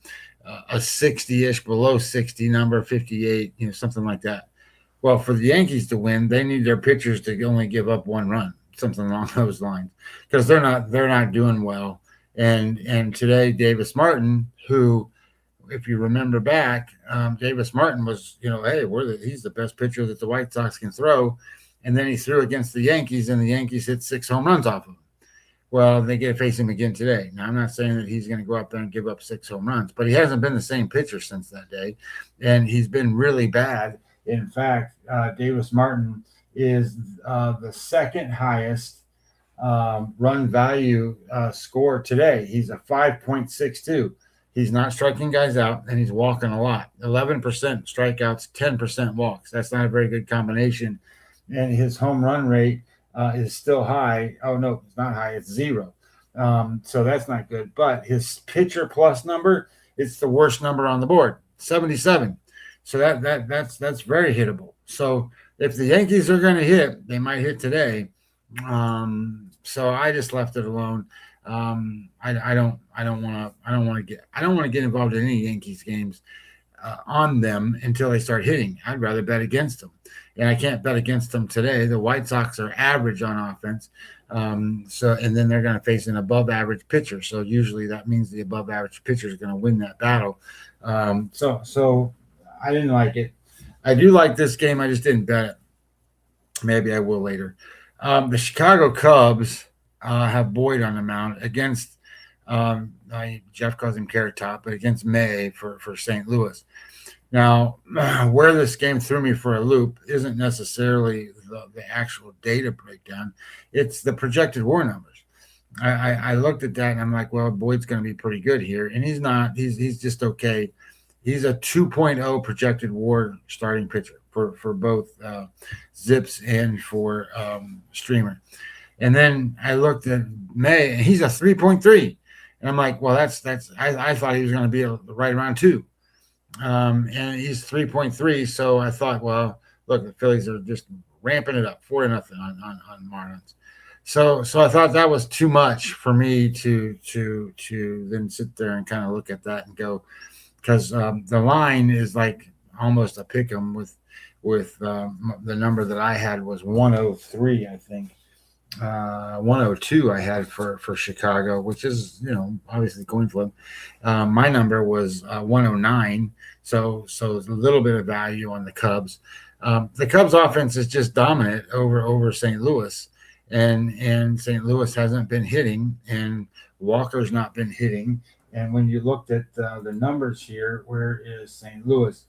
60-ish, below 60 number, 58, something like that. Well, for the Yankees to win, they need their pitchers to only give up 1 run. Something along those lines, because they're not doing well. And today, Davis Martin, who, if you remember back, Davis Martin was, hey, he's the best pitcher that the White Sox can throw. And then he threw against the Yankees, and the Yankees hit 6 home runs off of him. Well, they get to face him again today. Now, I'm not saying that he's going to go out there and give up 6 home runs, but he hasn't been the same pitcher since that day, and he's been really bad. In fact, Davis Martin is the second highest run value score today. He's a 5.62. He's not striking guys out, and he's walking a lot. 11% strikeouts, 10% walks. That's not a very good combination. And his home run rate is still high. Oh, no, it's not high. It's 0. So that's not good. But his pitcher plus number, it's the worst number on the board, 77. So that's very hittable. So if the Yankees are going to hit, they might hit today. So I just left it alone. I don't want to get involved in any Yankees games on them until they start hitting. I'd rather bet against them, and I can't bet against them today. The White Sox are average on offense. And then they're going to face an above average pitcher. So usually that means the above average pitcher is going to win that battle. So I didn't like it. I do like this game. I just didn't bet it. Maybe I will later. The Chicago Cubs have Boyd on the mound against Jeff calls him Carrot Top, but against May for St. Louis. Now, where this game threw me for a loop isn't necessarily the actual data breakdown. It's the projected WAR numbers. I looked at that and I'm like, well, Boyd's going to be pretty good here. And he's not. He's just okay. He's a 2.0 projected WAR starting pitcher for both Zips and for Streamer. And then I looked at May, and he's a 3.3. And I'm like, well, that's I thought he was going to be right around 2. And he's 3.3. So I thought, well, look, the Phillies are just ramping it up 4-0 on Marlins. So I thought that was too much for me to then sit there and kind of look at that and go, because the line is like almost a pick 'em with the number that I had was 103, I think. 102 I had for Chicago, which is, obviously coin flip. My number was 109, so a little bit of value on the Cubs. The Cubs offense is just dominant over St. Louis, and St. Louis hasn't been hitting, and Walker's not been hitting. And when you looked at the numbers here, where is St. Louis?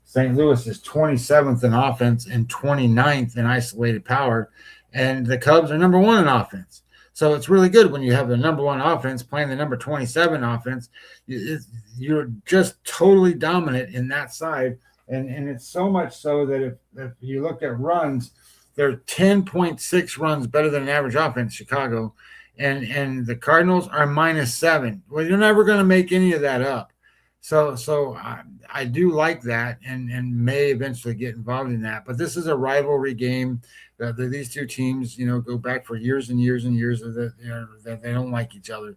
St. Louis is 27th in offense and 29th in isolated power, and the Cubs are number 1 in offense. So it's really good when you have the number 1 offense playing the number 27 offense. You're just totally dominant in that side, and it's so much so that if you look at runs, they're 10.6 runs better than an average offense, Chicago, and the Cardinals are -7. Well, you're never going to make any of that up. So I do like that, and may eventually get involved in that. But this is a rivalry game. These two teams, go back for years and years and years that they don't like each other.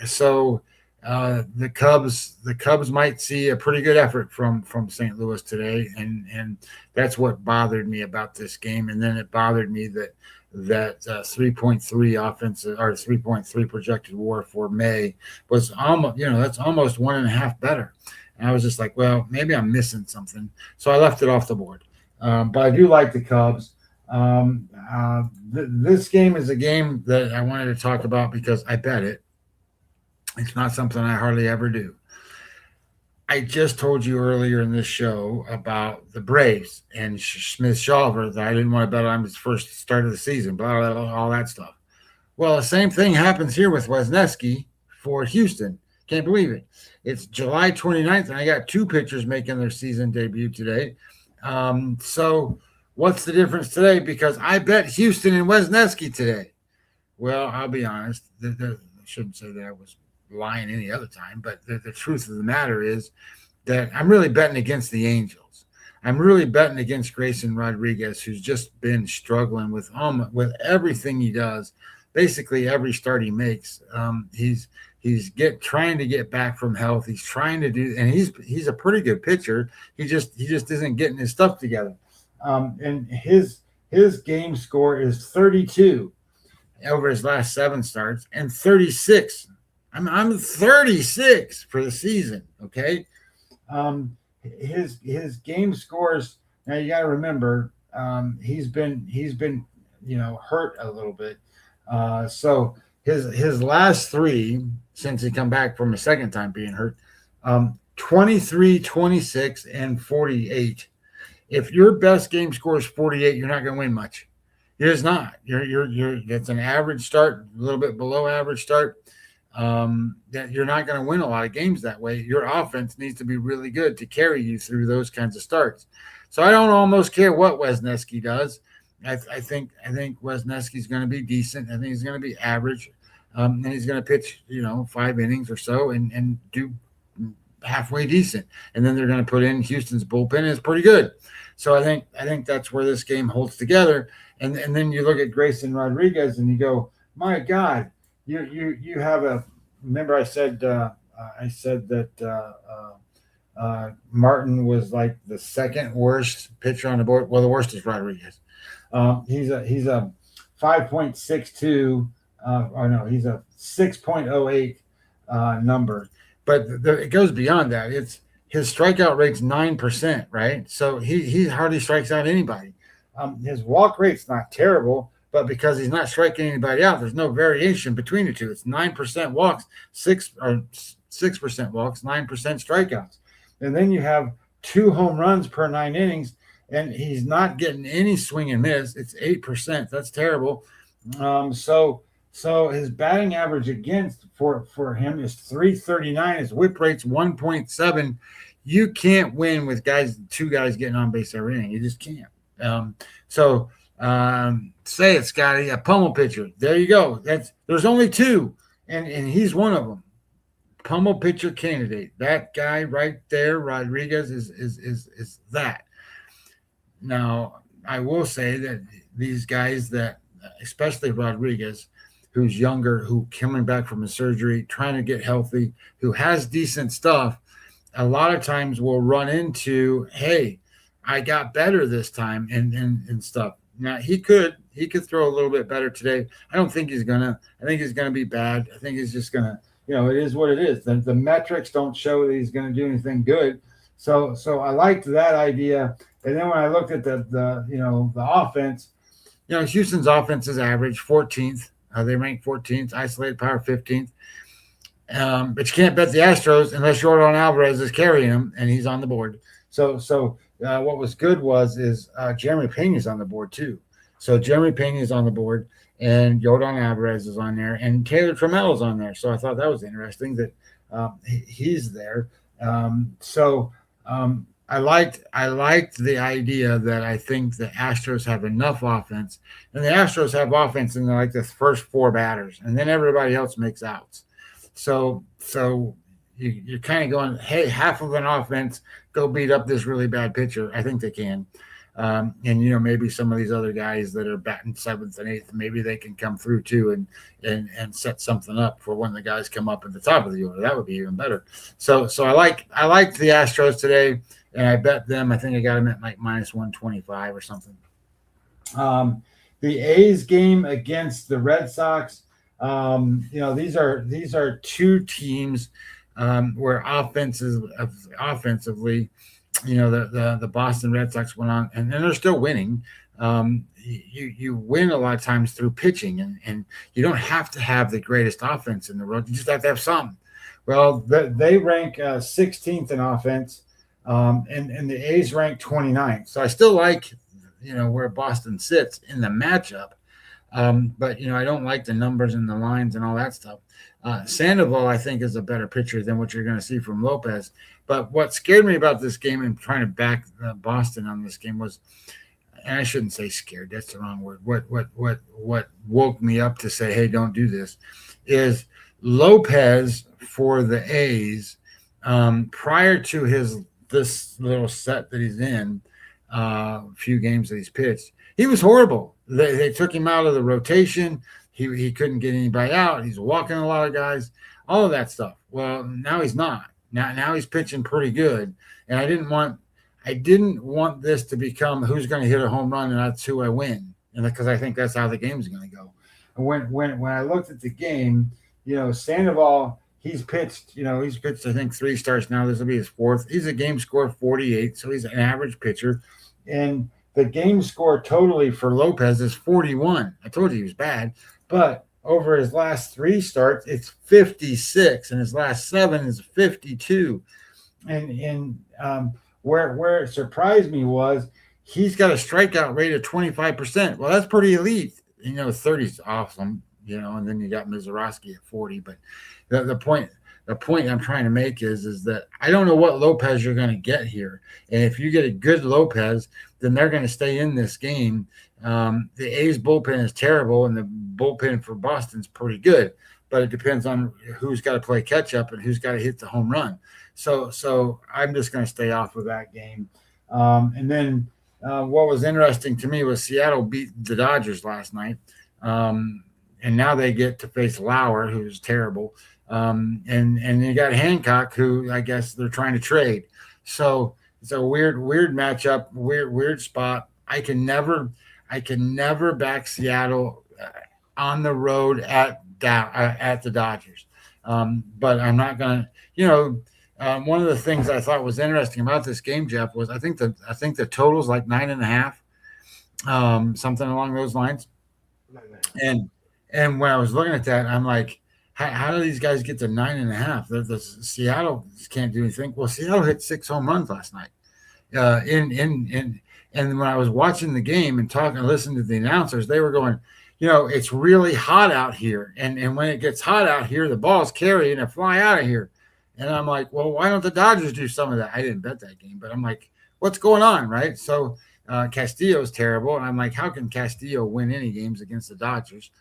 So the Cubs might see a pretty good effort from St. Louis today, and that's what bothered me about this game. And then it bothered me that 3.3 offensive or 3.3 projected WAR for May was almost, that's almost 1.5 better. And I was just like, well, maybe I'm missing something, so I left it off the board. But I do like the Cubs. This game is a game that I wanted to talk about because I bet it. It's not something I hardly ever do. I just told you earlier in this show about the Braves and Smith-Shawver that I didn't want to bet on his first start of the season, blah, blah, blah, all that stuff. Well, the same thing happens here with Wesneski for Houston. Can't believe it. It's July 29th, and I got 2 pitchers making their season debut today. So what's the difference today? Because I bet Houston and Wesneski today. Well, I'll be honest. I shouldn't say that I was lying any other time, but the truth of the matter is that I'm really betting against the Angels. I'm really betting against Grayson Rodriguez, who's just been struggling with everything he does. Basically, every start he makes, he's trying to get back from health. He's trying to do, and he's a pretty good pitcher. He just isn't getting his stuff together. And his game score is 32 over his last 7 starts and 36. I'm 36 for the season. Okay. His game scores. Now you got to remember, he's been, hurt a little bit. So his last 3 since he come back from a second time being hurt, 23, 26, and 48. If your best game score is 48, you're not going to win much. You're just not. That's an average start, a little bit below average start. That you're not going to win a lot of games that way. Your offense needs to be really good to carry you through those kinds of starts. So I don't almost care what Wesneski does. I think Wesneski's going to be decent. I think he's going to be average, and he's going to pitch 5 innings or so and do halfway decent. And then they're going to put in Houston's bullpen, and it's pretty good. So I think that's where this game holds together. And then you look at Grayson Rodriguez and you go, my God. You have a. Remember, I said that Martin was like the second worst pitcher on the board. Well, the worst is Rodriguez. He's a 5.62. He's a 6.08 number. But it goes beyond that. It's his strikeout rate's 9%, right? So he hardly strikes out anybody. His walk rate's not terrible. But because he's not striking anybody out, there's no variation between the two. It's 9% walks, 6% walks, 9% strikeouts. And then you have 2 home runs per 9 innings, and he's not getting any swing and miss. It's 8%. That's terrible. So his batting average against for him is 339. His whip rate's 1.7. You can't win with 2 guys getting on base every inning. You just can't. Say it, Scotty, a pummel pitcher. There you go. There's only 2, and he's one of them. Pummel pitcher candidate. That guy right there, Rodriguez, is that. Now, I will say that these guys that, especially Rodriguez, who's younger, who coming back from a surgery, trying to get healthy, who has decent stuff, a lot of times will run into, hey, I got better this time and stuff. Now he could throw a little bit better today. I don't think he's gonna. I think he's gonna be bad. I think he's just gonna. It is what it is. The metrics don't show that he's gonna do anything good. So I liked that idea. And then when I looked at the offense, Houston's offense is average 14th. They rank 14th. Isolated power 15th. But you can't bet the Astros unless Jordan Alvarez is carrying them and he's on the board. So what was good is Jeremy Pena's on the board too. So Jeremy Pena is on the board, and Yordan Alvarez is on there, and Taylor Trammell is on there. So I thought that was interesting that he's there. I liked the idea that I think the Astros have enough offense, and the Astros have offense in like the first 4 batters, and then everybody else makes outs. So you're kind of going, hey, half of an offense, go beat up this really bad pitcher. I think they can. And maybe some of these other guys that are batting 7th and 8th, maybe they can come through too and set something up for when the guys come up at the top of the order. That would be even better. So I liked the Astros today, and I bet them. I think I got them at like minus 125 or something. The A's game against the Red Sox. These are 2 teams where offensively. The Boston Red Sox went on, and they're still winning. You win a lot of times through pitching, and you don't have to have the greatest offense in the world. You just have to have some. Well, they rank 16th in offense, and the A's rank 29th. So I still like, where Boston sits in the matchup. But I don't like the numbers and the lines and all that stuff. Sandoval, I think, is a better pitcher than what you're going to see from Lopez. But what scared me about this game and trying to back Boston on this game was, and I shouldn't say scared, that's the wrong word. What woke me up to say, hey, don't do this, is Lopez for the A's prior to this little set that he's in, a few games that he's pitched, he was horrible. They took him out of the rotation. He couldn't get anybody out. He's walking a lot of guys, all of that stuff. Well, now he's not. Now he's pitching pretty good. And I didn't want this to become who's going to hit a home run and that's who I win. And because I think that's how the game's going to go. And when I looked at the game, Sandoval, he's pitched, I think 3 starts now. This will be his 4th. He's a game score 48, so he's an average pitcher. And the game score totally for Lopez is 41. I told you he was bad, but over his last 3 starts, it's 56, and his last 7 is 52. And where it surprised me was he's got a strikeout rate of 25%. Well, that's pretty elite. 30's awesome, and then you got Mizorowski at 40. But the point I'm trying to make is that I don't know what Lopez you're going to get here. And if you get a good Lopez, then they're going to stay in this game. The A's bullpen is terrible, and the bullpen for Boston's pretty good. But it depends on who's got to play catch up and who's got to hit the home run. So I'm just going to stay off of that game. And then what was interesting to me was Seattle beat the Dodgers last night. And now they get to face Lauer, who's terrible. And you got Hancock, who I guess they're trying to trade. So it's a weird matchup, weird spot. I can never back Seattle on the road at the Dodgers. But I'm not gonna. One of the things I thought was interesting about this game, Jeff, was I think the total's like 9.5, something along those lines. And when I was looking at that, I'm like, how do these guys get to 9.5? The Seattle can't do anything. Well, Seattle hit 6 home runs last night. And when I was watching the game and listening to the announcers, they were going, it's really hot out here. And when it gets hot out here, the balls carry and they fly out of here. And I'm like, well, why don't the Dodgers do some of that? I didn't bet that game, but I'm like, what's going on, right? So Castillo's terrible. And I'm like, how can Castillo win any games against the Dodgers?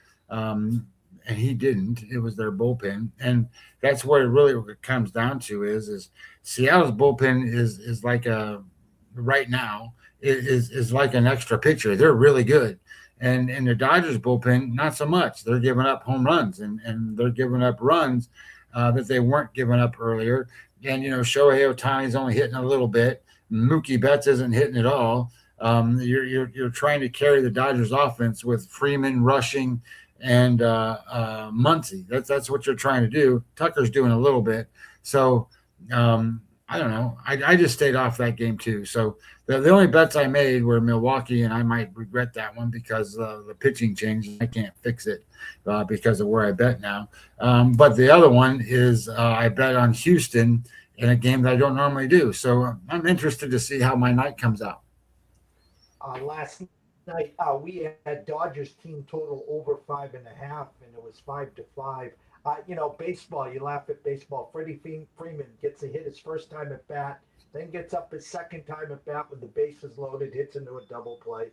And he didn't. It was their bullpen. And that's what it really comes down to is Seattle's bullpen is like right now is like an extra pitcher. They're really good. And the Dodgers bullpen, not so much. They're giving up home runs and they're giving up runs that they weren't giving up earlier. And, Shohei Ohtani's only hitting a little bit. Mookie Betts isn't hitting at all. You're trying to carry the Dodgers offense with Freeman rushing and Muncy. That's what you're trying to do. Tucker's doing a little bit. So I don't know. I just stayed off that game too. So the only bets I made were Milwaukee, and I might regret that one because the pitching changed. I can't fix it because of where I bet now. But the other one is I bet on Houston in a game that I don't normally do. So I'm interested to see how my night comes out. Last night we had Dodgers team total over 5.5, and it was 5-5. Baseball. You laugh at baseball. Freddie Freeman gets a hit his first time at bat, then gets up his second time at bat with the bases loaded, hits into a double play,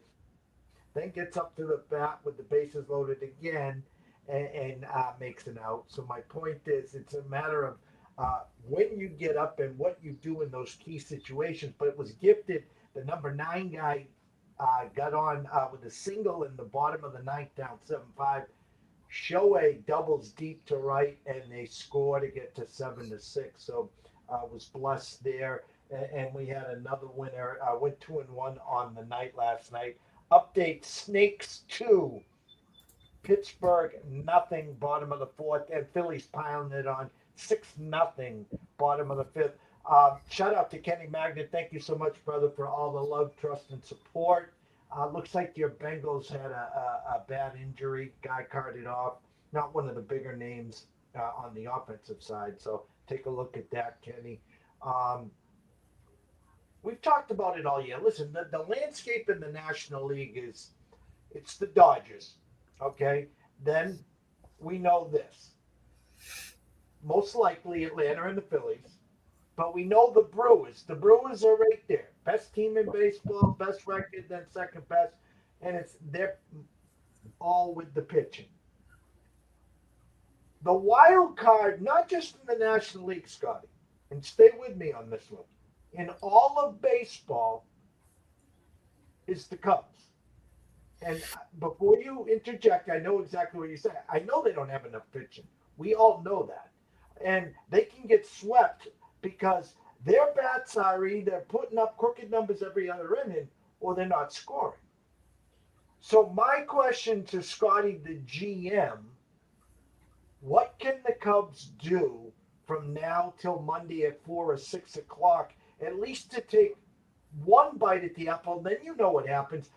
then gets up to the bat with the bases loaded again, and makes an out. So my point is, it's a matter of when you get up and what you do in those key situations. But it was gifted. The number 9 guy got on with a single in the bottom of the ninth, down 7-5. Shohei doubles deep to right, and they score to get to 7-6. So was blessed there. And we had another winner. Went 2-1 on the night last night. Update: Snakes 2, Pittsburgh nothing, bottom of the fourth, and Phillies piling it on 6-0, bottom of the fifth. Shout out to Kenny Magnet. Thank you so much, brother, for all the love, trust, and support. Looks like your Bengals had a bad injury. Guy carted off. Not one of the bigger names on the offensive side. So take a look at that, Kenny. We've talked about it all year. Listen, the landscape in the National League it's the Dodgers, okay? Then we know this. Most likely Atlanta and the Phillies. But we know the Brewers. The Brewers are right there. Best team in baseball, best record, then second best. And they're all with the pitching. The wild card, not just in the National League, Scotty, and stay with me on this one, in all of baseball is the Cubs. And before you interject, I know exactly what you said. I know they don't have enough pitching. We all know that. And they can get swept because their bats are either putting up crooked numbers every other inning or they're not scoring. So my question to Scotty, the GM, what can the Cubs do from now till Monday at 4 or 6 o'clock, at least to take one bite at the apple? Then you know what happens.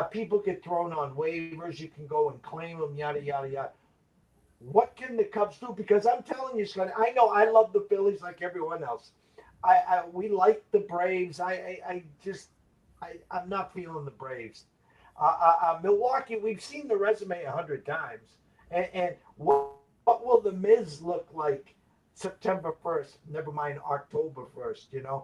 People get thrown on waivers. You can go and claim them, yada, yada, yada. What can the Cubs do? Because I'm telling you, Scotty, I know I love the Phillies like everyone else. We like the Braves. I'm not feeling the Braves. Milwaukee, we've seen the resume 100 times. And what will the Miz look like September 1st? Never mind October 1st,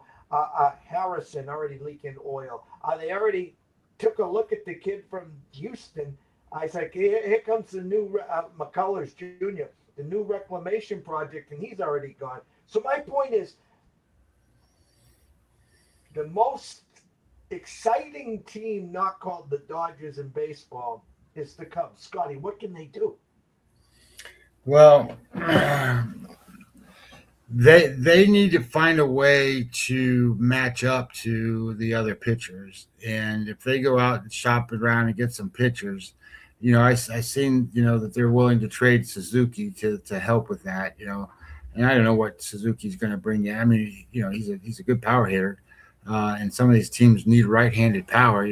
Harrison already leaking oil. They already took a look at the kid from Houston. I was like, here comes the new McCullers Jr., the new reclamation project, and he's already gone. So my point is, the most exciting team not called the Dodgers in baseball is the Cubs. Scotty, what can they do? Well, they need to find a way to match up to the other pitchers. And if they go out and shop around and get some pitchers, I seen, that they're willing to trade Suzuki to help with that, and I don't know what Suzuki's going to bring in. I mean, he's a good power hitter, and some of these teams need right-handed power,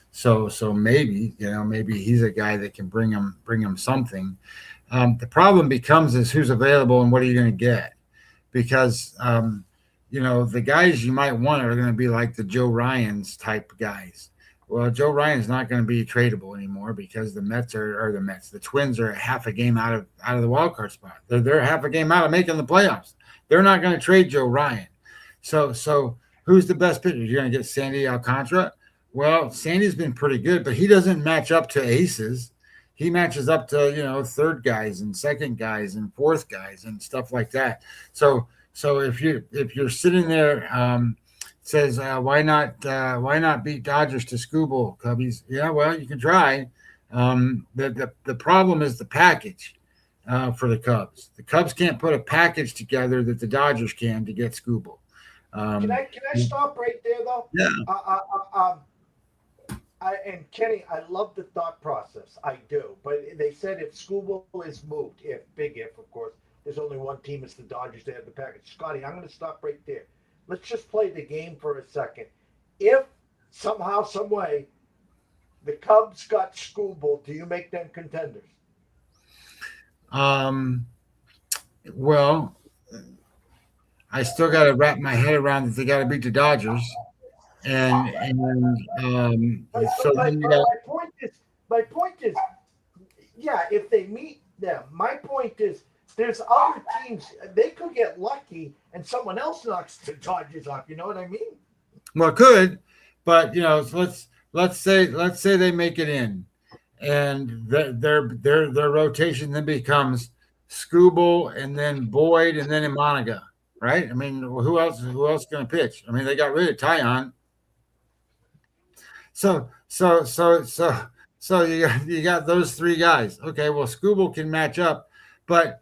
so maybe he's a guy that can bring him something. The problem becomes is who's available and what are you going to get? Because, the guys you might want are going to be like the Joe Ryans type guys. Well, Joe Ryan's not going to be tradable anymore because the Twins are half a game out of the wild card spot. They're half a game out of making the playoffs. They're not going to trade Joe Ryan. So who's the best pitcher? You're going to get Sandy Alcantara? Well, Sandy's been pretty good, but he doesn't match up to aces. He matches up to, third guys and second guys and fourth guys and stuff like that. So if you're sitting there, says, why not beat Dodgers to Scooble, Cubbies? Yeah, well, you can try. The problem is the package for the Cubs. The Cubs can't put a package together that the Dodgers can to get Scooble. Can I stop right there, though? Yeah. And Kenny, I love the thought process. I do. But they said if Scooble is moved, big if, of course, there's only one team, it's the Dodgers. They have the package. Scotty, I'm going to stop right there. Let's just play the game for a second. If somehow, some way, the Cubs got Scooble, do you make them contenders? Well, I still got to wrap my head around that they got to beat the Dodgers, so then you got. My point is, yeah, if they meet them, my point is, there's other teams they could get lucky and someone else knocks the Dodgers off. You know what I mean? Well, it could, but so let's say they make it in, and their rotation then becomes Skubal and then Boyd and then Imanaga, right? I mean, who else is going to pitch? I mean, they got rid of Tyon, so you got those three guys. Okay, well, Skubal can match up, but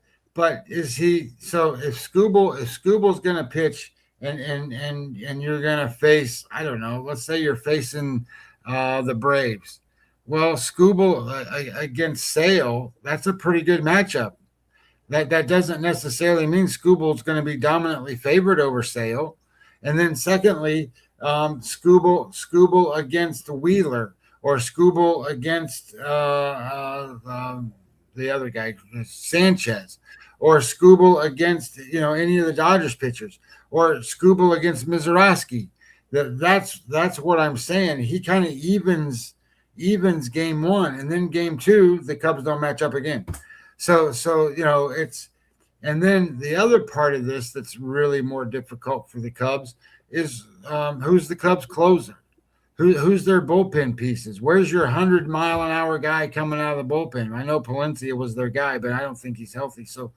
is he? So if Skubal's going to pitch. And you're gonna face, I don't know, let's say you're facing the Braves. Well, Skubal against Sale, that's a pretty good matchup. That doesn't necessarily mean Skubal's going to be dominantly favored over Sale. And then secondly, Skubal against Wheeler, or Skubal against the other guy, Sanchez, or Skubal against any of the Dodgers pitchers, or Skubal against Mizorowski. That's what I'm saying. He kind of evens game one, and then game two, the Cubs don't match up again. So it's, and then the other part of this that's really more difficult for the Cubs is who's the Cubs closer? Who's their bullpen pieces? Where's your 100-mile-an-hour guy coming out of the bullpen? I know Palencia was their guy, but I don't think he's healthy. So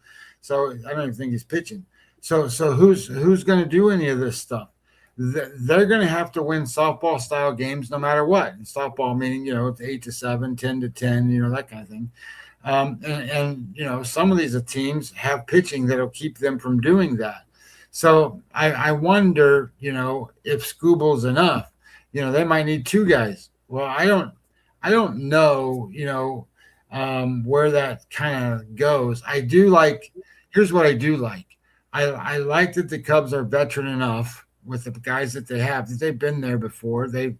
I don't even think he's pitching. So who's going to do any of this stuff? They're going to have to win softball-style games no matter what. And softball meaning, it's 8-7, 10-10, that kind of thing. And some of these teams have pitching that'll keep them from doing that. So I wonder, if Skubal's enough. They might need two guys. Well, I don't know, where that kind of goes. Here's what I do like. I like that the Cubs are veteran enough with the guys that they have, that they've been there before. They've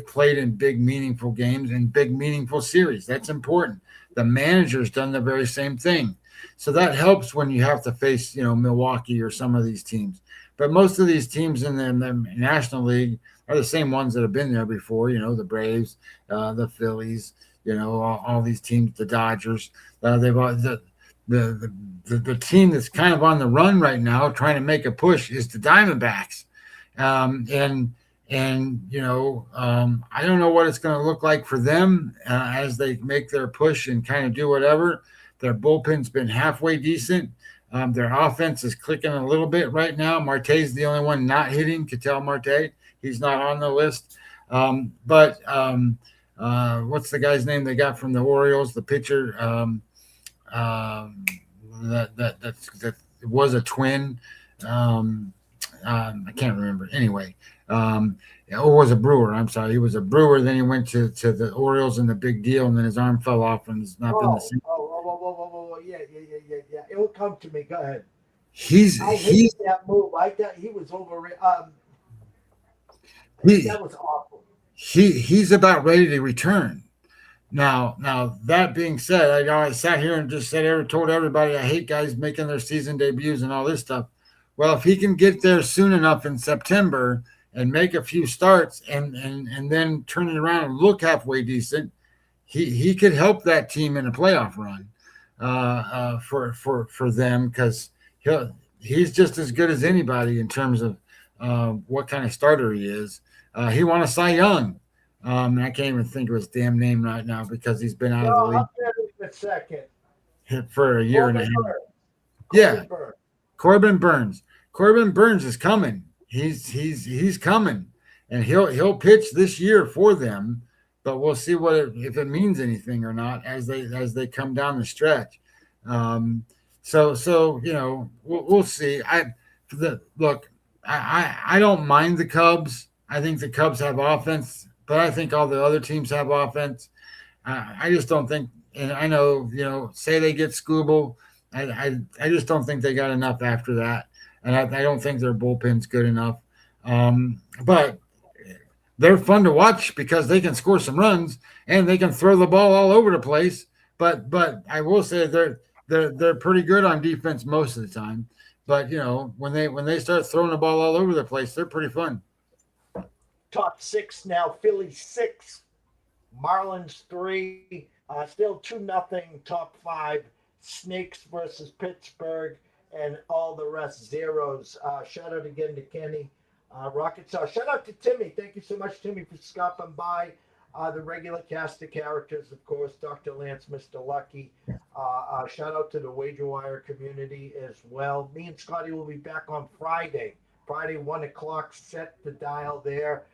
played in big, meaningful games and big, meaningful series. That's important. The manager's done the very same thing. So that helps when you have to face, Milwaukee or some of these teams. But most of these teams in the National League are the same ones that have been there before, the Braves, the Phillies, all these teams, the Dodgers. They've all, the team that's kind of on the run right now, trying to make a push, is the Diamondbacks. I don't know what it's going to look like for them as they make their push and kind of do whatever. Their bullpen's been halfway decent. Their offense is clicking a little bit right now. Marte's the only one not hitting. Ketel Marte, he's not on the list. But what's the guy's name they got from the Orioles? The pitcher that was a twin. I can't remember. Anyway, or was a Brewer. I'm sorry, he was a Brewer. Then he went to the Orioles in the big deal, and then his arm fell off, and it's not been the same. Yeah. It will come to me. Go ahead. He's that move. I thought he was over. That was awful. He's about ready to return. Now that being said, I sat here and just told everybody I hate guys making their season debuts and all this stuff. Well, if he can get there soon enough in September and make a few starts and then turn it around and look halfway decent, he could help that team in a playoff run for them, because he's just as good as anybody in terms of what kind of starter he is. He won a Cy Young. And I can't even think of his damn name right now because he's been out of the league a second. For a year and a half. Corbin Burns. Corbin Burns is coming. He's coming, and he'll pitch this year for them. But we'll see if it means anything or not as they come down the stretch. So we'll see. I don't mind the Cubs. I think the Cubs have offense, but I think all the other teams have offense. I just don't think, and I know, say they get Skubal, I just don't think they got enough after that. And I don't think their bullpen's good enough. But they're fun to watch because they can score some runs and they can throw the ball all over the place. But I will say they're pretty good on defense most of the time. But when they start throwing the ball all over the place, they're pretty fun. Top six now: Philly 6, Marlins 3. Still 2-0. Top 5: Snakes versus Pittsburgh, and all the rest zeros. Shout out again to Kenny. Rocket Star. Shout out to Timmy. Thank you so much, Timmy, for stopping by. The regular cast of characters, of course, Dr. Lance, Mr. Lucky. Shout out to the Wager Wire community as well. Me and Scotty will be back on Friday. Friday, 1 o'clock, set the dial there.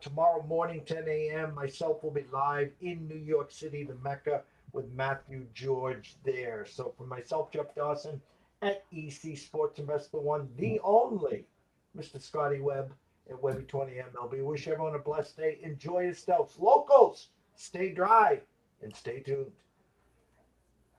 Tomorrow morning, 10 a.m., myself will be live in New York City, the Mecca, with Matthew George there. So for myself, Jeff Dawson, at EC Sports Investor One, the only Mr. Scotty Webb at Webby20 MLB. Wish everyone a blessed day. Enjoy yourselves. Locals, stay dry and stay tuned.